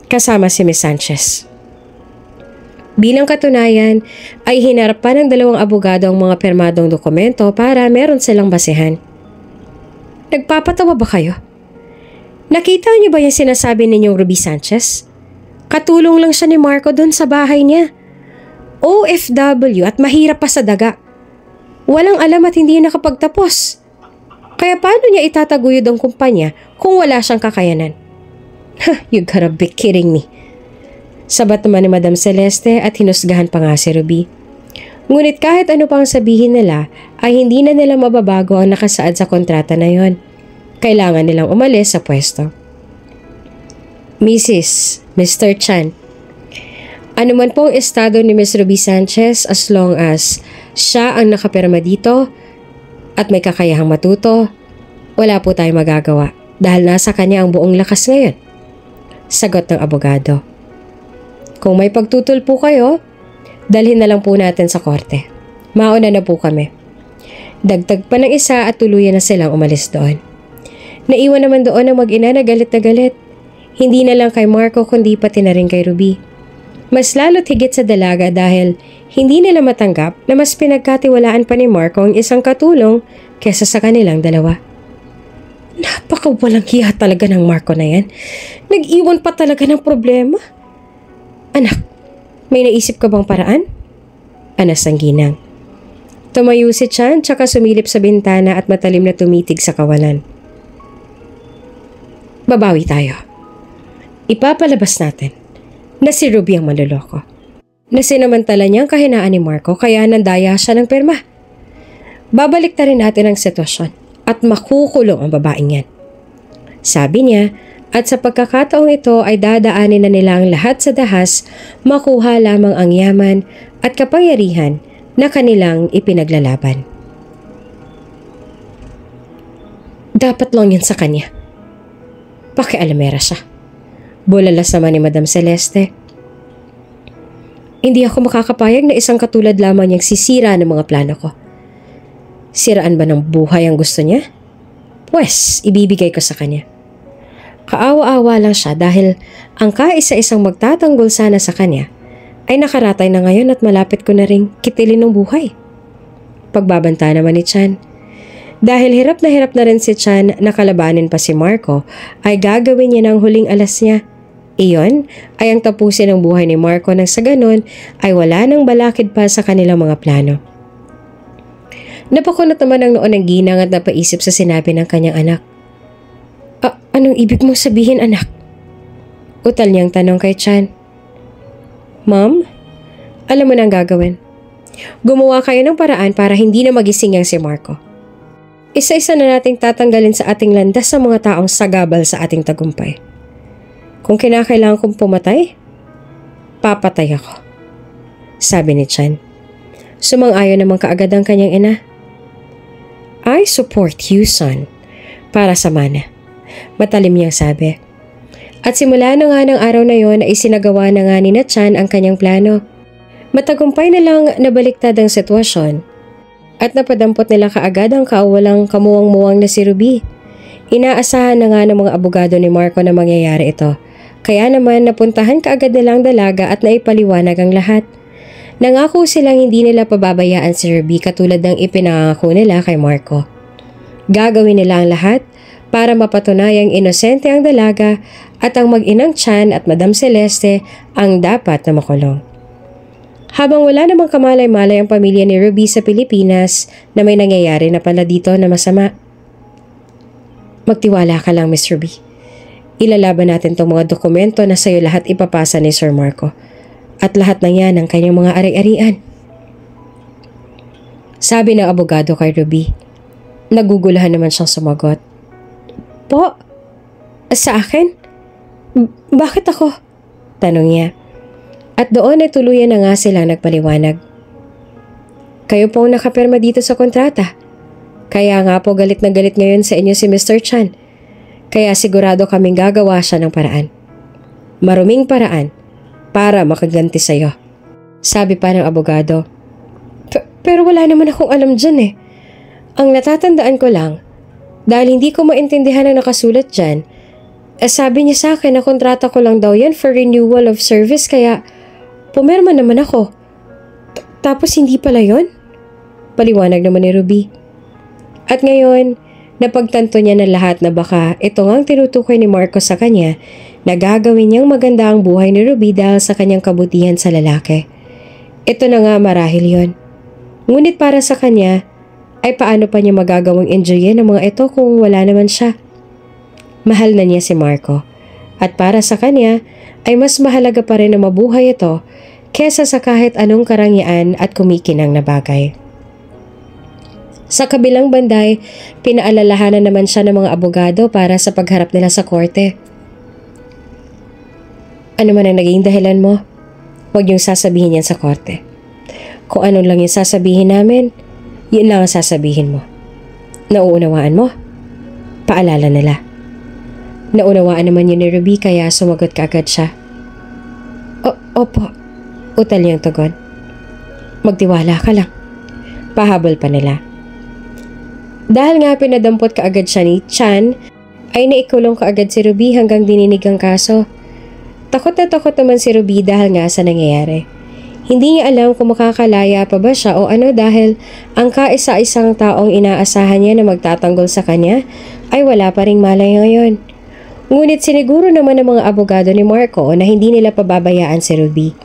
kasama si Ms. Sanchez. Bilang katunayan, ay hinarap pa ng dalawang abogado ang mga permadong dokumento para meron silang basehan. Nagpapatawa ba kayo? Nakita niyo ba yung sinasabi ninyong Ruby Sanchez? Katulong lang siya ni Marco doon sa bahay niya. OFW at mahirap pa sa daga. Walang alam at hindi nakapagtapos. Kaya paano niya itataguyod ang kumpanya kung wala siyang kakayanan? You gotta be kidding me. Sabat naman ni Madam Celeste at hinusgahan pa nga si Ruby. Ngunit kahit ano pang sabihin nila ay hindi na nila mababago ang nakasaad sa kontrata na yon. Kailangan nilang umalis sa pwesto. Mrs. Mr. Chan, ano man pong estado ni Miss Ruby Sanchez as long as siya ang nakapirma dito at may kakayahang matuto, wala po tayong magagawa dahil nasa kanya ang buong lakas ngayon. Sagot ng abogado. Kung may pagtutol po kayo, dalhin na lang po natin sa korte. Mauna na po kami. Dagdag pa ng isa at tuluyan na silang umalis doon. Naiwan naman doon ang mag-ina na galit na galit. Hindi na lang kay Marco kundi pati na rin kay Ruby. Mas lalo't higit sa dalaga dahil hindi nila matanggap na mas pinagkatiwalaan pa ni Marco ang isang katulong kesa sa kanilang dalawa. Napakawalang hiya talaga ng Marco na yan. Nag-iwan pa talaga ng problema. Anak, may naisip ka bang paraan? Anas ang ginang. Tumayo si Chan tsaka sumilip sa bintana at matalim na tumitig sa kawalan. Babawi tayo. Ipapalabas natin na si Ruby ang manloloko. Na sinamantala niyang kahinaan ni Marco kaya nandaya siya ng perma. Babalik na rin natin ang sitwasyon at makukulong ang babaeng yan. Sabi niya at sa pagkakataong ito ay dadaanin na nila ang lahat sa dahas, makuha lamang ang yaman at kapangyarihan na kanilang ipinaglalaban. Dapat lang yan sa kanya. Pakialamera siya. Bulalas naman ni Madam Celeste. Hindi ako makakapayag na isang katulad lamang niyang sisira ng mga plano ko. Siraan ba ng buhay ang gusto niya? Pwes, ibibigay ko sa kanya. Kaawa-awa lang siya dahil ang kaisa-isang magtatanggol sana sa kanya ay nakaratay na ngayon at malapit ko na ring kitilin ng buhay. Pagbabanta naman ni Chan. Dahil hirap na rin si Chan na kalabanin pa si Marco ay gagawin niya ng huling alas niya. Iyon ay ang tapusin ng buhay ni Marco nang sa ganon ay wala nang balakid pa sa kanilang mga plano. Napakunot naman ang noon ng ginang at napaisip sa sinabi ng kanyang anak. Anong ibig mong sabihin, anak? Utal niyang tanong kay Chan. Ma'am, alam mo na ang gagawin. Gumawa kayo ng paraan para hindi na magising yang si Marco. Isa-isa na nating tatanggalin sa ating landas sa mga taong sagabal sa ating tagumpay. Kung kinakailangan kong pumatay, papatay ako. Sabi ni Chan. Sumang-ayon naman kaagad ang kanyang ina. I support you, son. Para sa mana. Matalim niyang sabi. At simula na nga ng araw na yon ay sinagawa na nga ni na Chan ang kanyang plano. Matagumpay na lang nabaliktad ang sitwasyon at napadampot nila kaagad ang kawalang kamuwang-muwang na si Ruby. Inaasahan na nga ng mga abogado ni Marco na mangyayari ito. Kaya naman napuntahan kaagad nilang dalaga at naipaliwanag ang lahat. Nangako silang hindi nila pababayaan si Ruby katulad ng ipinangako nila kay Marco. Gagawin nila ang lahat para mapatunayang inosente ang dalaga at ang mag-inang Chan at Madam Celeste ang dapat na makulong. Habang wala namang kamalay-malay ang pamilya ni Ruby sa Pilipinas na may nangyayari na pala dito na masama. Magtiwala ka lang, Miss Ruby. Ilalaban natin tong mga dokumento na sa'yo lahat ipapasa ni Sir Marco. At lahat ng yan ang kanyang mga ari-arian. Sabi ng abogado kay Ruby. Nagugulahan naman siyang sumagot. Po? Sa akin? Bakit ako? Tanong niya. At doon ay tuluyan na nga silang nagpaliwanag. Kayo pong nakapirma dito sa kontrata. Kaya nga po galit na galit ngayon sa inyo si Mr. Chan. Kaya sigurado kaming gagawa siya ng paraan. Maruming paraan para makaganti sa'yo. Sabi pa ng abogado. Pero wala naman akong alam dyan eh. Ang natatandaan ko lang, dahil hindi ko maintindihan ang nakasulat dyan, sabi niya sa akin na kontrata ko lang daw yan for renewal of service kaya pumirma naman ako. Tapos hindi pala yon? Paliwanag naman ni Ruby. At ngayon, napagtanto niya na lahat na baka ito ang tinutukoy ni Marco sa kanya na gagawin niyang maganda ang buhay ni Ruby dahil sa kanyang kabutihan sa lalaki. Ito na nga marahil yon. Ngunit para sa kanya, ay paano pa niya magagawang enjoyin ang mga ito kung wala naman siya? Mahal na niya si Marco. At para sa kanya, ay mas mahalaga pa rin na mabuhay ito kesa sa kahit anong karangyaan at kumikinang na bagay. Sa kabilang banday, pinaalalahanan naman siya ng mga abogado para sa pagharap nila sa korte. Ano man ang naging dahilan mo, huwag niyong sasabihin yan sa korte. Kung ano lang yung sasabihin namin, yun lang ang sasabihin mo. Nauunawaan mo? Paalala nila. Naunawaan naman yun ni Ruby kaya sumagot kaagad siya. Opo, utal niyang tugon. Magtiwala ka lang. Pahabol pa nila. Dahil nga pinadampot kaagad siya ni Chan, ay naikulong kaagad si Ruby hanggang dininig ang kaso. Takot na takot naman si Ruby dahil nga sa nangyayari. Hindi niya alam kung makakalaya pa ba siya o ano dahil ang kaisa-isang taong inaasahan niya na magtatanggol sa kanya ay wala pa ring malay ngayon. Ngunit siniguro naman ng mga abogado ni Marco na hindi nila pababayaan si Ruby,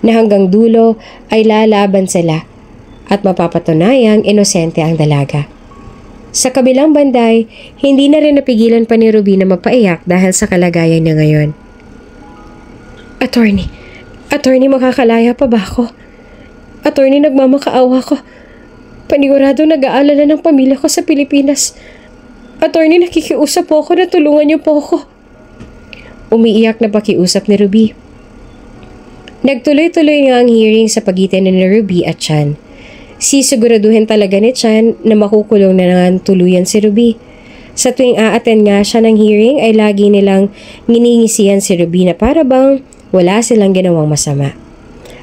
na hanggang dulo ay lalaban sila at mapapatunayang inosente ang dalaga. Sa kabilang banday, hindi na rin napigilan pa ni Ruby na mapaiyak dahil sa kalagayan niya ngayon. Attorney, makakalaya pa ba ako? Attorney, nagmamakaawa ko. Panigurado nag-aalala ng pamilya ko sa Pilipinas. Attorney, nakikiusap po ako na tulungan niyo po ako. Umiiyak na pakiusap ni Ruby. Nagtuloy-tuloy nga ang hearing sa pagitan ni Ruby at Chan. Sisiguraduhin talaga ni Chan na makukulong na nga tuluyan si Ruby. Sa tuwing a-attend nga siya ng hearing ay lagi nilang nginingisihan si Ruby na para bang wala silang ginawang masama.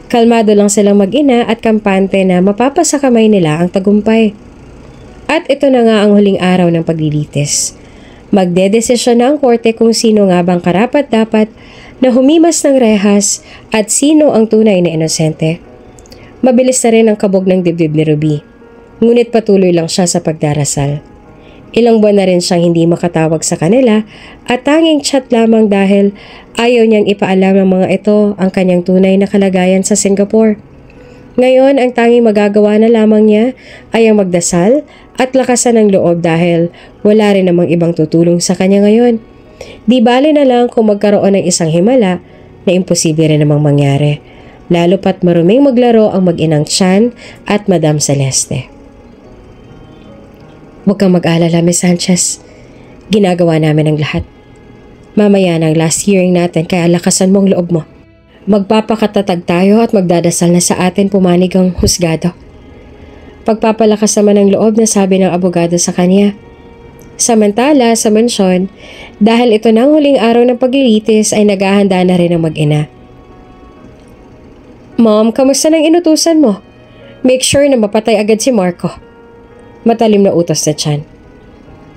Kalmado lang silang mag-ina at kampante na mapapasa kamay nila ang tagumpay. At ito na nga ang huling araw ng paglilitis. Magdedesisyon na ang korte kung sino nga bang karapat-dapat na humimas ng rehas at sino ang tunay na inosente. Mabilis na rin ang kabog ng dibdib ni Ruby. Ngunit patuloy lang siya sa pagdarasal. Ilang buwan na rin siyang hindi makatawag sa kanila at tanging chat lamang dahil ayaw niyang ipaalam ng mga ito ang kanyang tunay na kalagayan sa Singapore. Ngayon, ang tanging magagawa na lamang niya ay ang magdasal at lakasan ng loob dahil wala rin namang ibang tutulong sa kanya ngayon. Di bale na lang kung magkaroon ng isang himala na imposible rin namang mangyari, lalo pat maruming maglaro ang mag-inang Chan at Madam Celeste. Huwag kang mag-alala, Miss Sanchez. Ginagawa namin ang lahat. Mamaya na ang last hearing natin kaya lakasan mo ang loob mo. Magpapakatatag tayo at magdadasal na sa atin pumanig ang husgado. Pagpapalakas naman ng loob na sabi ng abogado sa kanya. Samantala, sa mansyon, dahil ito ng huling araw ng paglilitis ay naghahanda na rin ang mag-ina. Mom, kamusta nang inutusan mo? Make sure na mapatay agad si Marco. Matalim na utos na Chan.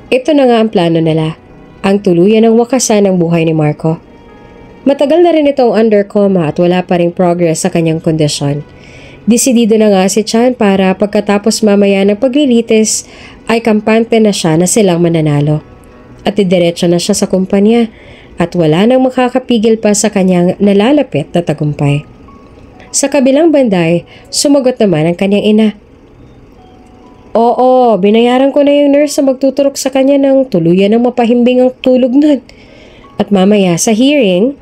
Ito na nga ang plano nila, ang tuluyan ng wakasan ng buhay ni Marco. Matagal na rin itong under coma at wala pa ring progress sa kanyang kondisyon. Desidido na nga si Chan para pagkatapos mamaya ng paglilitis ay kampante na siya na silang mananalo. At didiretso na siya sa kumpanya at wala nang makakapigil pa sa kanyang nalalapit na tagumpay. Sa kabilang banday, sumagot naman ang kanyang ina. Oo, binayaran ko na yung nurse na magtuturok sa kanya ng tuluyan ng mapahimbing ang tulog nun. At mamaya sa hearing,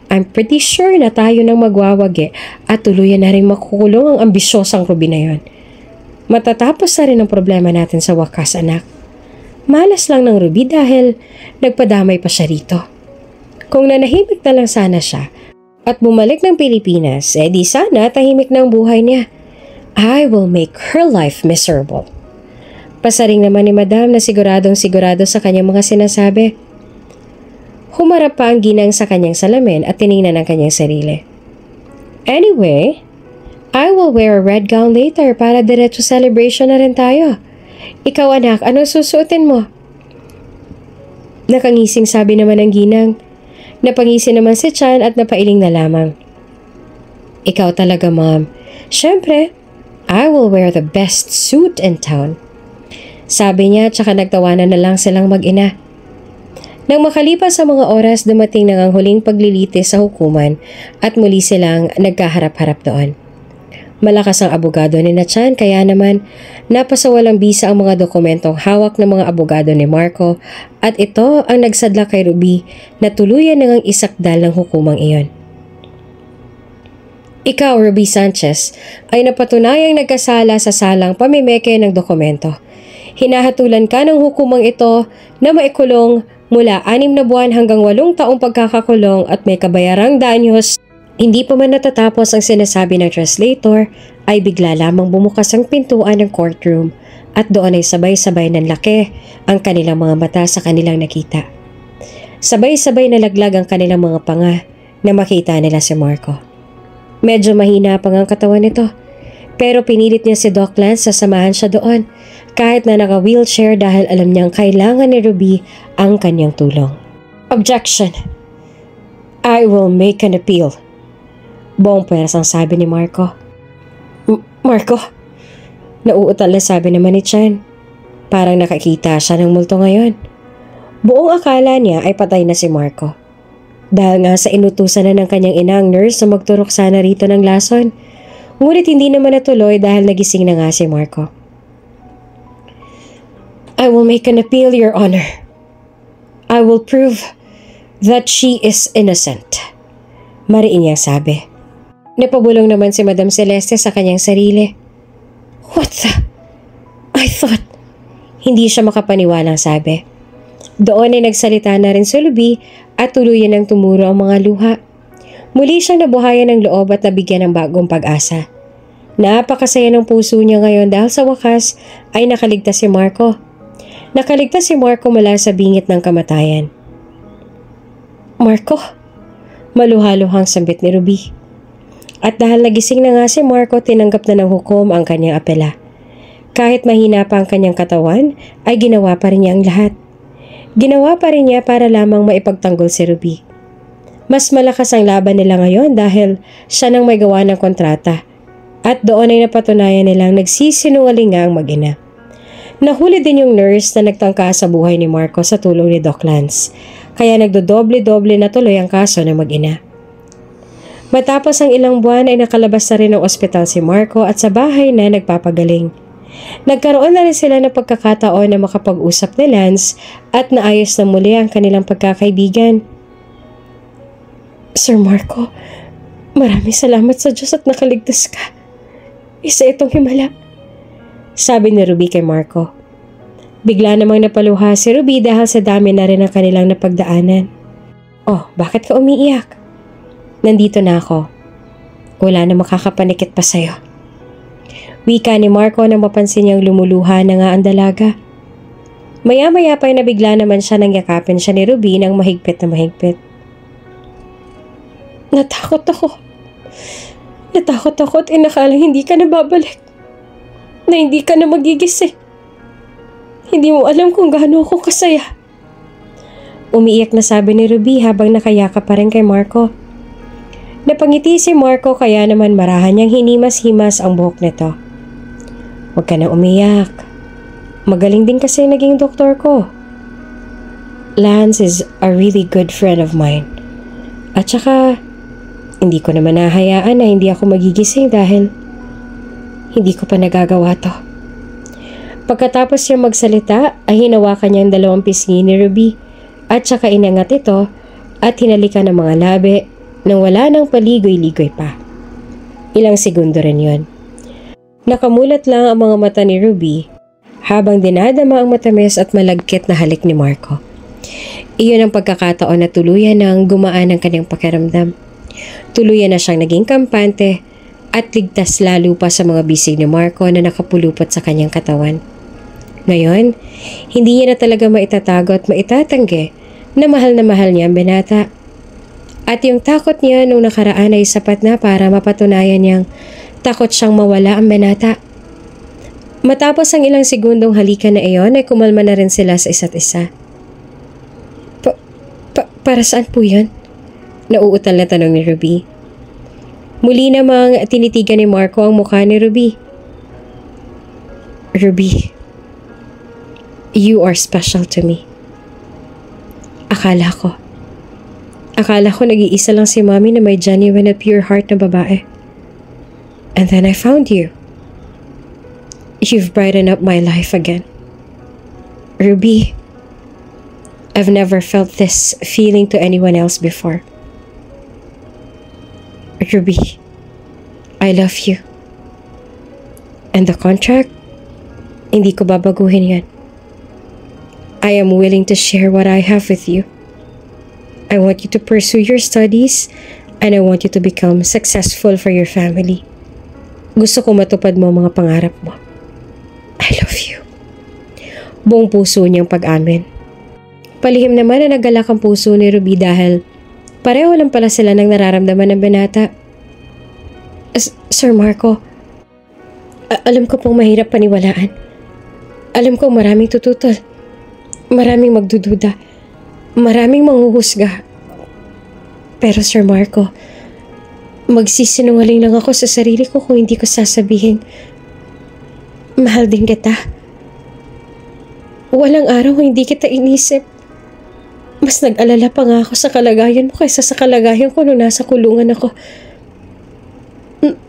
I'm pretty sure na tayo nang magwawagi at tuluyan na rin makukulong ang ambisyosang Ruby na yon. Matatapos na rin ang problema natin sa wakas, anak. Malas lang ng Ruby dahil nagpadamay pa siya rito. Kung nanahimik na lang sana siya at bumalik ng Pilipinas, di sana tahimik na ang buhay niya. I will make her life miserable. Pasaring naman ni Madam na siguradong sigurado sa kanyang mga sinasabi. Humarap pa ang ginang sa kanyang salamin at tiningnan ang kanyang sarili. Anyway, I will wear a red gown later para diretso celebration na rin tayo. Ikaw anak, anong susuotin mo? Nakangising sabi naman ng ginang. Napangisi naman si Chan at napailing na lamang. Ikaw talaga, Mom. Siyempre, I will wear the best suit in town. Sabi niya tsaka nagtawanan na lang silang mag-ina. Nang makalipas sa mga oras, dumating na ang huling paglilitis sa hukuman at muli silang nagkaharap-harap doon. Malakas ang abogado ni Chan kaya naman napasawalang bisa ang mga dokumentong hawak ng mga abogado ni Marco at ito ang nagsadla kay Ruby na tuluyan nang isakdal ng hukumang iyon. Ikaw, Ruby Sanchez, ay napatunayang nagkasala sa salang pamimeke ng dokumento. Hinahatulan ka ng hukumang ito na maikulong mula 6 na buwan hanggang 8 taong pagkakakulong at may kabayarang danyos. Hindi pa man natatapos ang sinasabi ng translator ay bigla lamang bumukas ang pintuan ng courtroom at doon ay sabay-sabay nanlaki ang kanilang mga mata sa kanilang nakita. Sabay-sabay nalaglag ang kanilang mga panga na makita nila si Marco. Medyo mahina pang ang katawan nito pero pinilit niya si Doc Lance sa samahan siya doon kahit na naka-wheelchair dahil alam niyang kailangan ni Ruby ang kanyang tulong. Objection! I will make an appeal. Buong pwersang sabi ni Marco. Marco? Nauutal na sabi naman ni Chan. Parang nakakita siya ng multo ngayon. Buong akala niya ay patay na si Marco. Dahil nga sa inutusan na ng kanyang inang nurse na magturok sana rito ng lason. Ngunit hindi naman natuloy dahil nagising na nga si Marco. I will make an appeal, Your Honor. I will prove that she is innocent. Mariin niyang sabi. Napabulong naman si Madam Celeste sa kanyang sarili. What the? I thought... Hindi siya makapaniwalang sabi. Doon ay nagsalita na rin si Ruby at tuluyan ng tumuro ang mga luha. Muli siyang nabuhayan ng loob at nabigyan ng bagong pag-asa. Napakasaya ng puso niya ngayon dahil sa wakas ay nakaligtas si Marco. Nakaligtas si Marco mula sa bingit ng kamatayan. Marco? Maluhaluhang sambit ni Ruby. At dahil nagising na nga si Marco, tinanggap na ng hukom ang kanyang apela. Kahit mahina pa ang kanyang katawan, ay ginawa pa rin niya ang lahat. Ginawa pa rin niya para lamang maipagtanggol si Ruby. Mas malakas ang laban nila ngayon dahil siya nang may gawa ng kontrata. At doon ay napatunayan nilang nagsisinungaling nga ang mag-ina. Nahuli din yung nurse na nagtangka sa buhay ni Marco sa tulong ni Doc Lance, kaya nagdodoble-doble na tuloy ang kaso ng mag-ina. Matapos ang ilang buwan ay nakalabas na rin ng ospital si Marco at sa bahay na nagpapagaling. Nagkaroon na rin sila ng pagkakataon na makapag-usap ni Lance at naayos na muli ang kanilang pagkakaibigan. Sir Marco, maraming salamat sa Diyos at nakaligtas ka. Isa itong himala. Sabi ni Ruby kay Marco. Bigla namang napaluha si Ruby dahil sa dami na rin ang kanilang napagdaanan. Oh, bakit ka umiiyak? Nandito na ako. Wala na makakapanikit pa sa'yo. Wika ni Marco nang mapansin niyang lumuluha na nga ang dalaga. Maya-maya pa'y nabigla naman siya nang yakapin siya ni Ruby ng mahigpit na mahigpit. Natakot ako at inakalang hindi ka na babalik. Na hindi ka na magigising. Hindi mo alam kung gaano ako kasaya. Umiiyak na sabi ni Ruby habang nakayakap pa rin kay Marco. Napangiti si Marco kaya naman marahan niyang hinimas-himas ang buhok nito. Huwag ka na umiyak. Magaling din kasi naging doktor ko. Lance is a really good friend of mine. At saka, hindi ko naman nahayaan na hindi ako magigising dahil hindi ko pa nagagawa to. Pagkatapos niya magsalita, ay hinawakan niya ang 2 pisngi ni Ruby at saka inangat ito at hinalikan ng mga labi nang wala nang paligoy-ligoy pa. Ilang segundo rin yun. Nakamulat lang ang mga mata ni Ruby habang dinadama ang matamis at malagkit na halik ni Marco. Iyon ang pagkakataon na tuluyan nang gumaan ang kanyang pakiramdam. Tuluyan na siyang naging kampante at ligtas lalo pa sa mga bisig ni Marco na nakapulupot sa kanyang katawan. Ngayon, hindi niya na talaga maitatago at maitatanggi na mahal niya ang binata. At yung takot niya nung nakaraan ay sapat na para mapatunayan niyang takot siyang mawala ang binata. Matapos ang ilang segundong halikan na iyon ay kumalma na rin sila sa isa't isa. Para saan po yun? Nauutal na tanong ni Ruby. Muli namang tinitigan ni Marco ang mukha ni Ruby. Ruby, you are special to me. Akala ko nag-iisa lang si Mommy na may genuine at pure heart na babae. And then I found you. You've brightened up my life again. Ruby, I've never felt this feeling to anyone else before. Ruby, I love you. And the contract, hindi ko babaguhin yan. I am willing to share what I have with you. I want you to pursue your studies and I want you to become successful for your family. Gusto ko matupad mo mga pangarap mo. I love you. Buong puso niyang pag-amin. Palihim naman na nagalak ang puso ni Ruby dahil pareho lang pala sila ng nararamdaman ng binata. Sir Marco, alam ko pong mahirap paniwalaan. Alam kong maraming tututol. Maraming magdududa. Maraming manghuhusga. Pero Sir Marco, magsisinungaling lang ako sa sarili ko kung hindi ko sasabihin. Mahal din kita. Walang araw hindi kita inisip. Mas nag-alala pa nga ako sa kalagayan mo kaysa sa kalagayan ko nung nasa kulungan ako.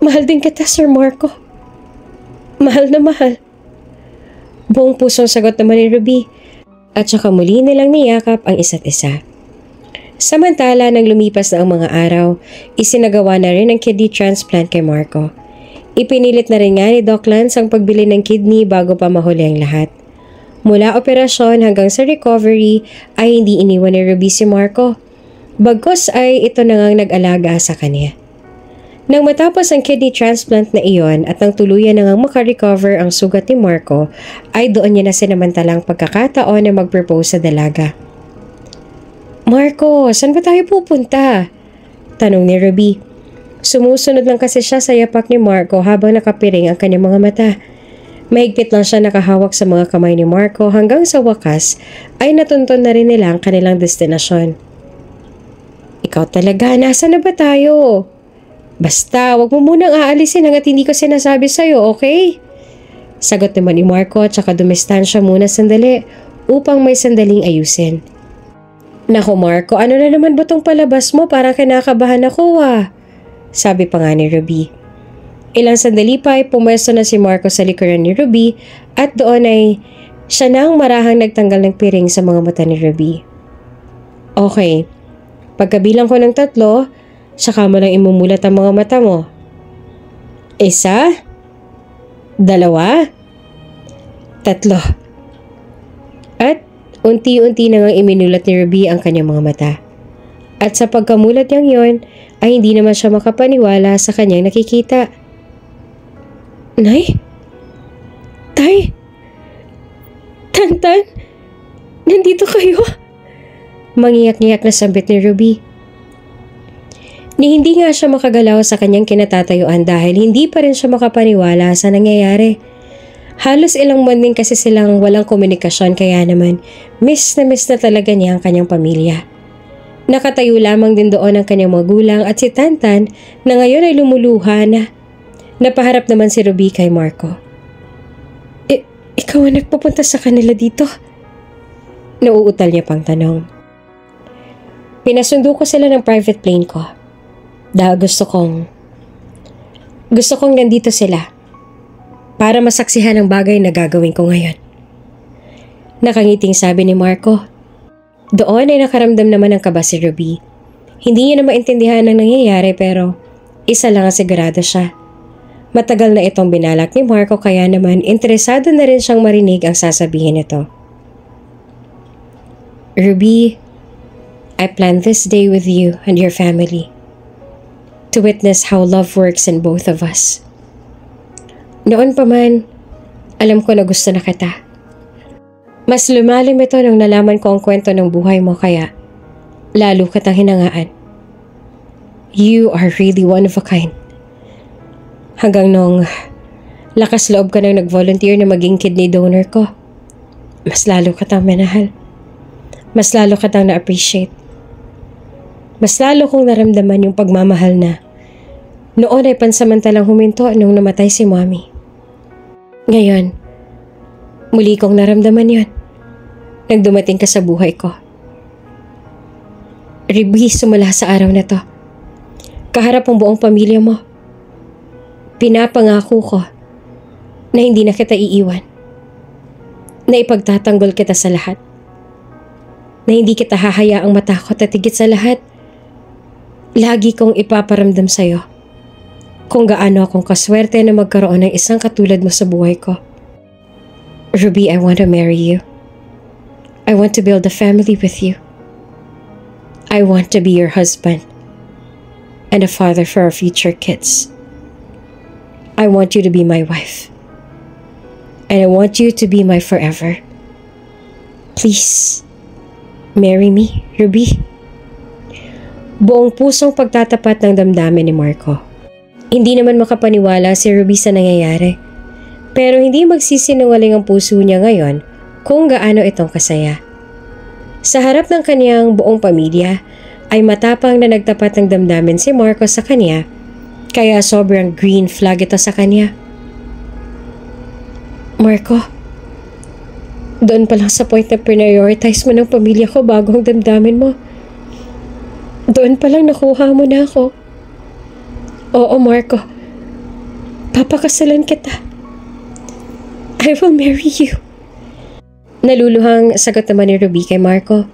Mahal din kita, Sir Marco. Mahal na mahal. Buong pusong sagot naman ni Ruby. At saka muli nilang niyakap ang isa't isa. Samantala, nang lumipas na ang mga araw, isinagawa na rin ang kidney transplant kay Marco. Ipinilit na rin nga ni Doc Lance ang pagbili ng kidney bago pa mahuli ang lahat. Mula operasyon hanggang sa recovery ay hindi iniwan ni Ruby si Marco. Bagkus ay ito na ngang nag-alaga sa kanya. Nang matapos ang kidney transplant na iyon at nang tuluyan na ngang makarecover ang sugat ni Marco, ay doon niya na sinamantalang pagkakataon na mag-propose sa dalaga. Marco, saan ba tayo pupunta? Tanong ni Ruby. Sumusunod lang kasi siya sa yapak ni Marco habang nakapiring ang kanyang mga mata. Mahigpit lang siya nakahawak sa mga kamay ni Marco hanggang sa wakas ay natunton na rin nila ang kanilang destinasyon. Ikaw talaga, nasa na ba tayo? Basta, wag mo munang aalisin hanggat hindi ko sinasabi sa'yo, okay? Sagot naman ni Marco at saka dumistansya muna sandali upang may sandaling ayusin. Naku Marco, ano na naman ba tong palabas mo? Parang kinakabahan ako Sabi pa nga ni Ruby. Ilang sandali pa ay pumwesto na si Marco sa likuran ni Ruby at doon ay siya na ang marahang nagtanggal ng piring sa mga mata ni Ruby. Okay, pagkabilang ko ng 3, saka mo lang imumulat ang mga mata mo. 1, 2, 3. At unti-unti na ngang iminulat ni Ruby ang kanyang mga mata. At sa pagkamulat niyang yon, ay hindi naman siya makapaniwala sa kanyang nakikita. Nay, Tay? Tantan? Nandito kayo? Mangiyak-ngiyak na sambit ni Ruby. Ni hindi nga siya makagalaw sa kanyang kinatatayuan dahil hindi pa rin siya makapaniwala sa nangyayari. Halos ilang buwan din kasi silang walang komunikasyon kaya naman miss na talaga niya ang kanyang pamilya. Nakatayo lamang din doon ang kanyang magulang at si Tantan na ngayon ay lumuluha na. Napaharap naman si Ruby kay Marco. Ikaw ang nagpapunta sa kanila dito? Nauutal niya pang tanong. Pinasundo ko sila ng private plane ko. Dahil gusto kong nandito sila para masaksihan ang bagay na gagawin ko ngayon. Nakangiting sabi ni Marco. Doon ay nakaramdam naman ng kaba si Ruby. Hindi niya na maintindihan ang nangyayari pero isa lang ang sigurado siya. Matagal na itong binalak ni Marco kaya naman interesado na rin siyang marinig ang sasabihin nito. Ruby, I planned this day with you and your family to witness how love works in both of us. Noon pa man, alam ko na gusto na kita. Mas lumalim ito nung nalaman ko ang kwento ng buhay mo kaya lalo kitang hinangaan. You are really one of a kind. Hanggang nung lakas loob ka nang nag-volunteer na maging kidney donor ko, mas lalo kitang minahal. Mas lalo kitang na-appreciate. Mas lalo kong naramdaman yung pagmamahal na noon ay pansamantalang huminto nung namatay si Mommy. Ngayon, muli kong naramdaman yon nang dumating ka sa buhay ko. Ruby, sumula sa araw na to, kaharap ang buong pamilya mo, pinapangako ko na hindi na kita iiwan, na ipagtatanggol kita sa lahat, na hindi kita hahayaang matakot at higit sa lahat, lagi kong ipaparamdam sa'yo kung gaano akong kaswerte na magkaroon ng isang katulad mo sa buhay ko. Ruby, I want to marry you. I want to build a family with you. I want to be your husband and a father for our future kids. I want you to be my wife. And I want you to be my forever. Please, marry me, Ruby. Buong pusong pagtatapat ng damdamin ni Marco. Hindi naman makapaniwala si Ruby sa nangyayari. Pero hindi magsisinungaling ang puso niya ngayon kung gaano itong kasaya. Sa harap ng kaniyang buong pamilya ay matapang na nagtapat ng damdamin si Marco sa kanya kaya sobrang green flag ito sa kanya. Marco, doon pa lang sa point na prioritize mo ng pamilya ko bago ang damdamin mo. Doon pa lang nakuha mo na ako. Oo, Marco. Papakasalan kita. I will marry you. Naluluhang sagot naman ni Ruby kay Marco.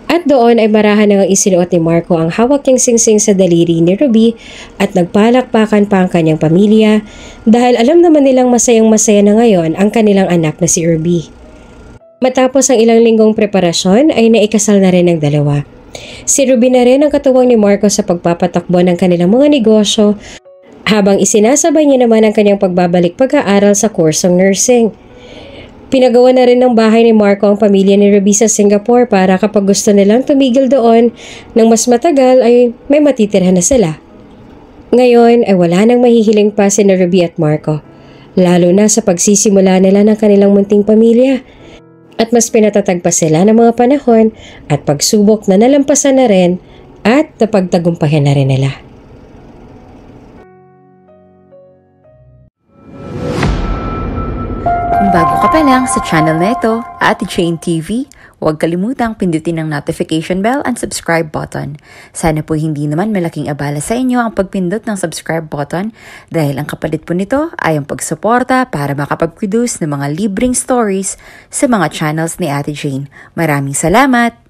At doon ay marahan nang isinuot ni Marco ang hawak niyang singsing sa daliri ni Ruby at nagpalakpakan pa ang kanyang pamilya dahil alam naman nilang masayang-masaya na ngayon ang kanilang anak na si Ruby. Matapos ang ilang linggong preparasyon ay naikasal na rin ang dalawa. Si Ruby na rin ang katuwang ni Marco sa pagpapatakbo ng kanilang mga negosyo habang isinasabay niya naman ang kanyang pagbabalik pag-aaral sa kursong nursing. Pinagawa na rin ng bahay ni Marco ang pamilya ni Ruby sa Singapore para kapag gusto nilang tumigil doon ng mas matagal ay may matitirhan na sila. Ngayon ay wala nang mahihiling pa si Ruby at Marco, lalo na sa pagsisimula nila ng kanilang munting pamilya. At mas pinatatag pa sila ng mga panahon at pagsubok na nalampasan na rin at napagtagumpayan na rin nila. Kung bago ka pa lang sa channel na ito, Ate Jane TV, huwag kalimutang pindutin ang notification bell and subscribe button. Sana po hindi naman malaking abala sa inyo ang pagpindot ng subscribe button dahil ang kapalit po nito ay ang pagsuporta para makapag-produce ng mga libreng stories sa mga channels ni Ate Jane. Maraming salamat!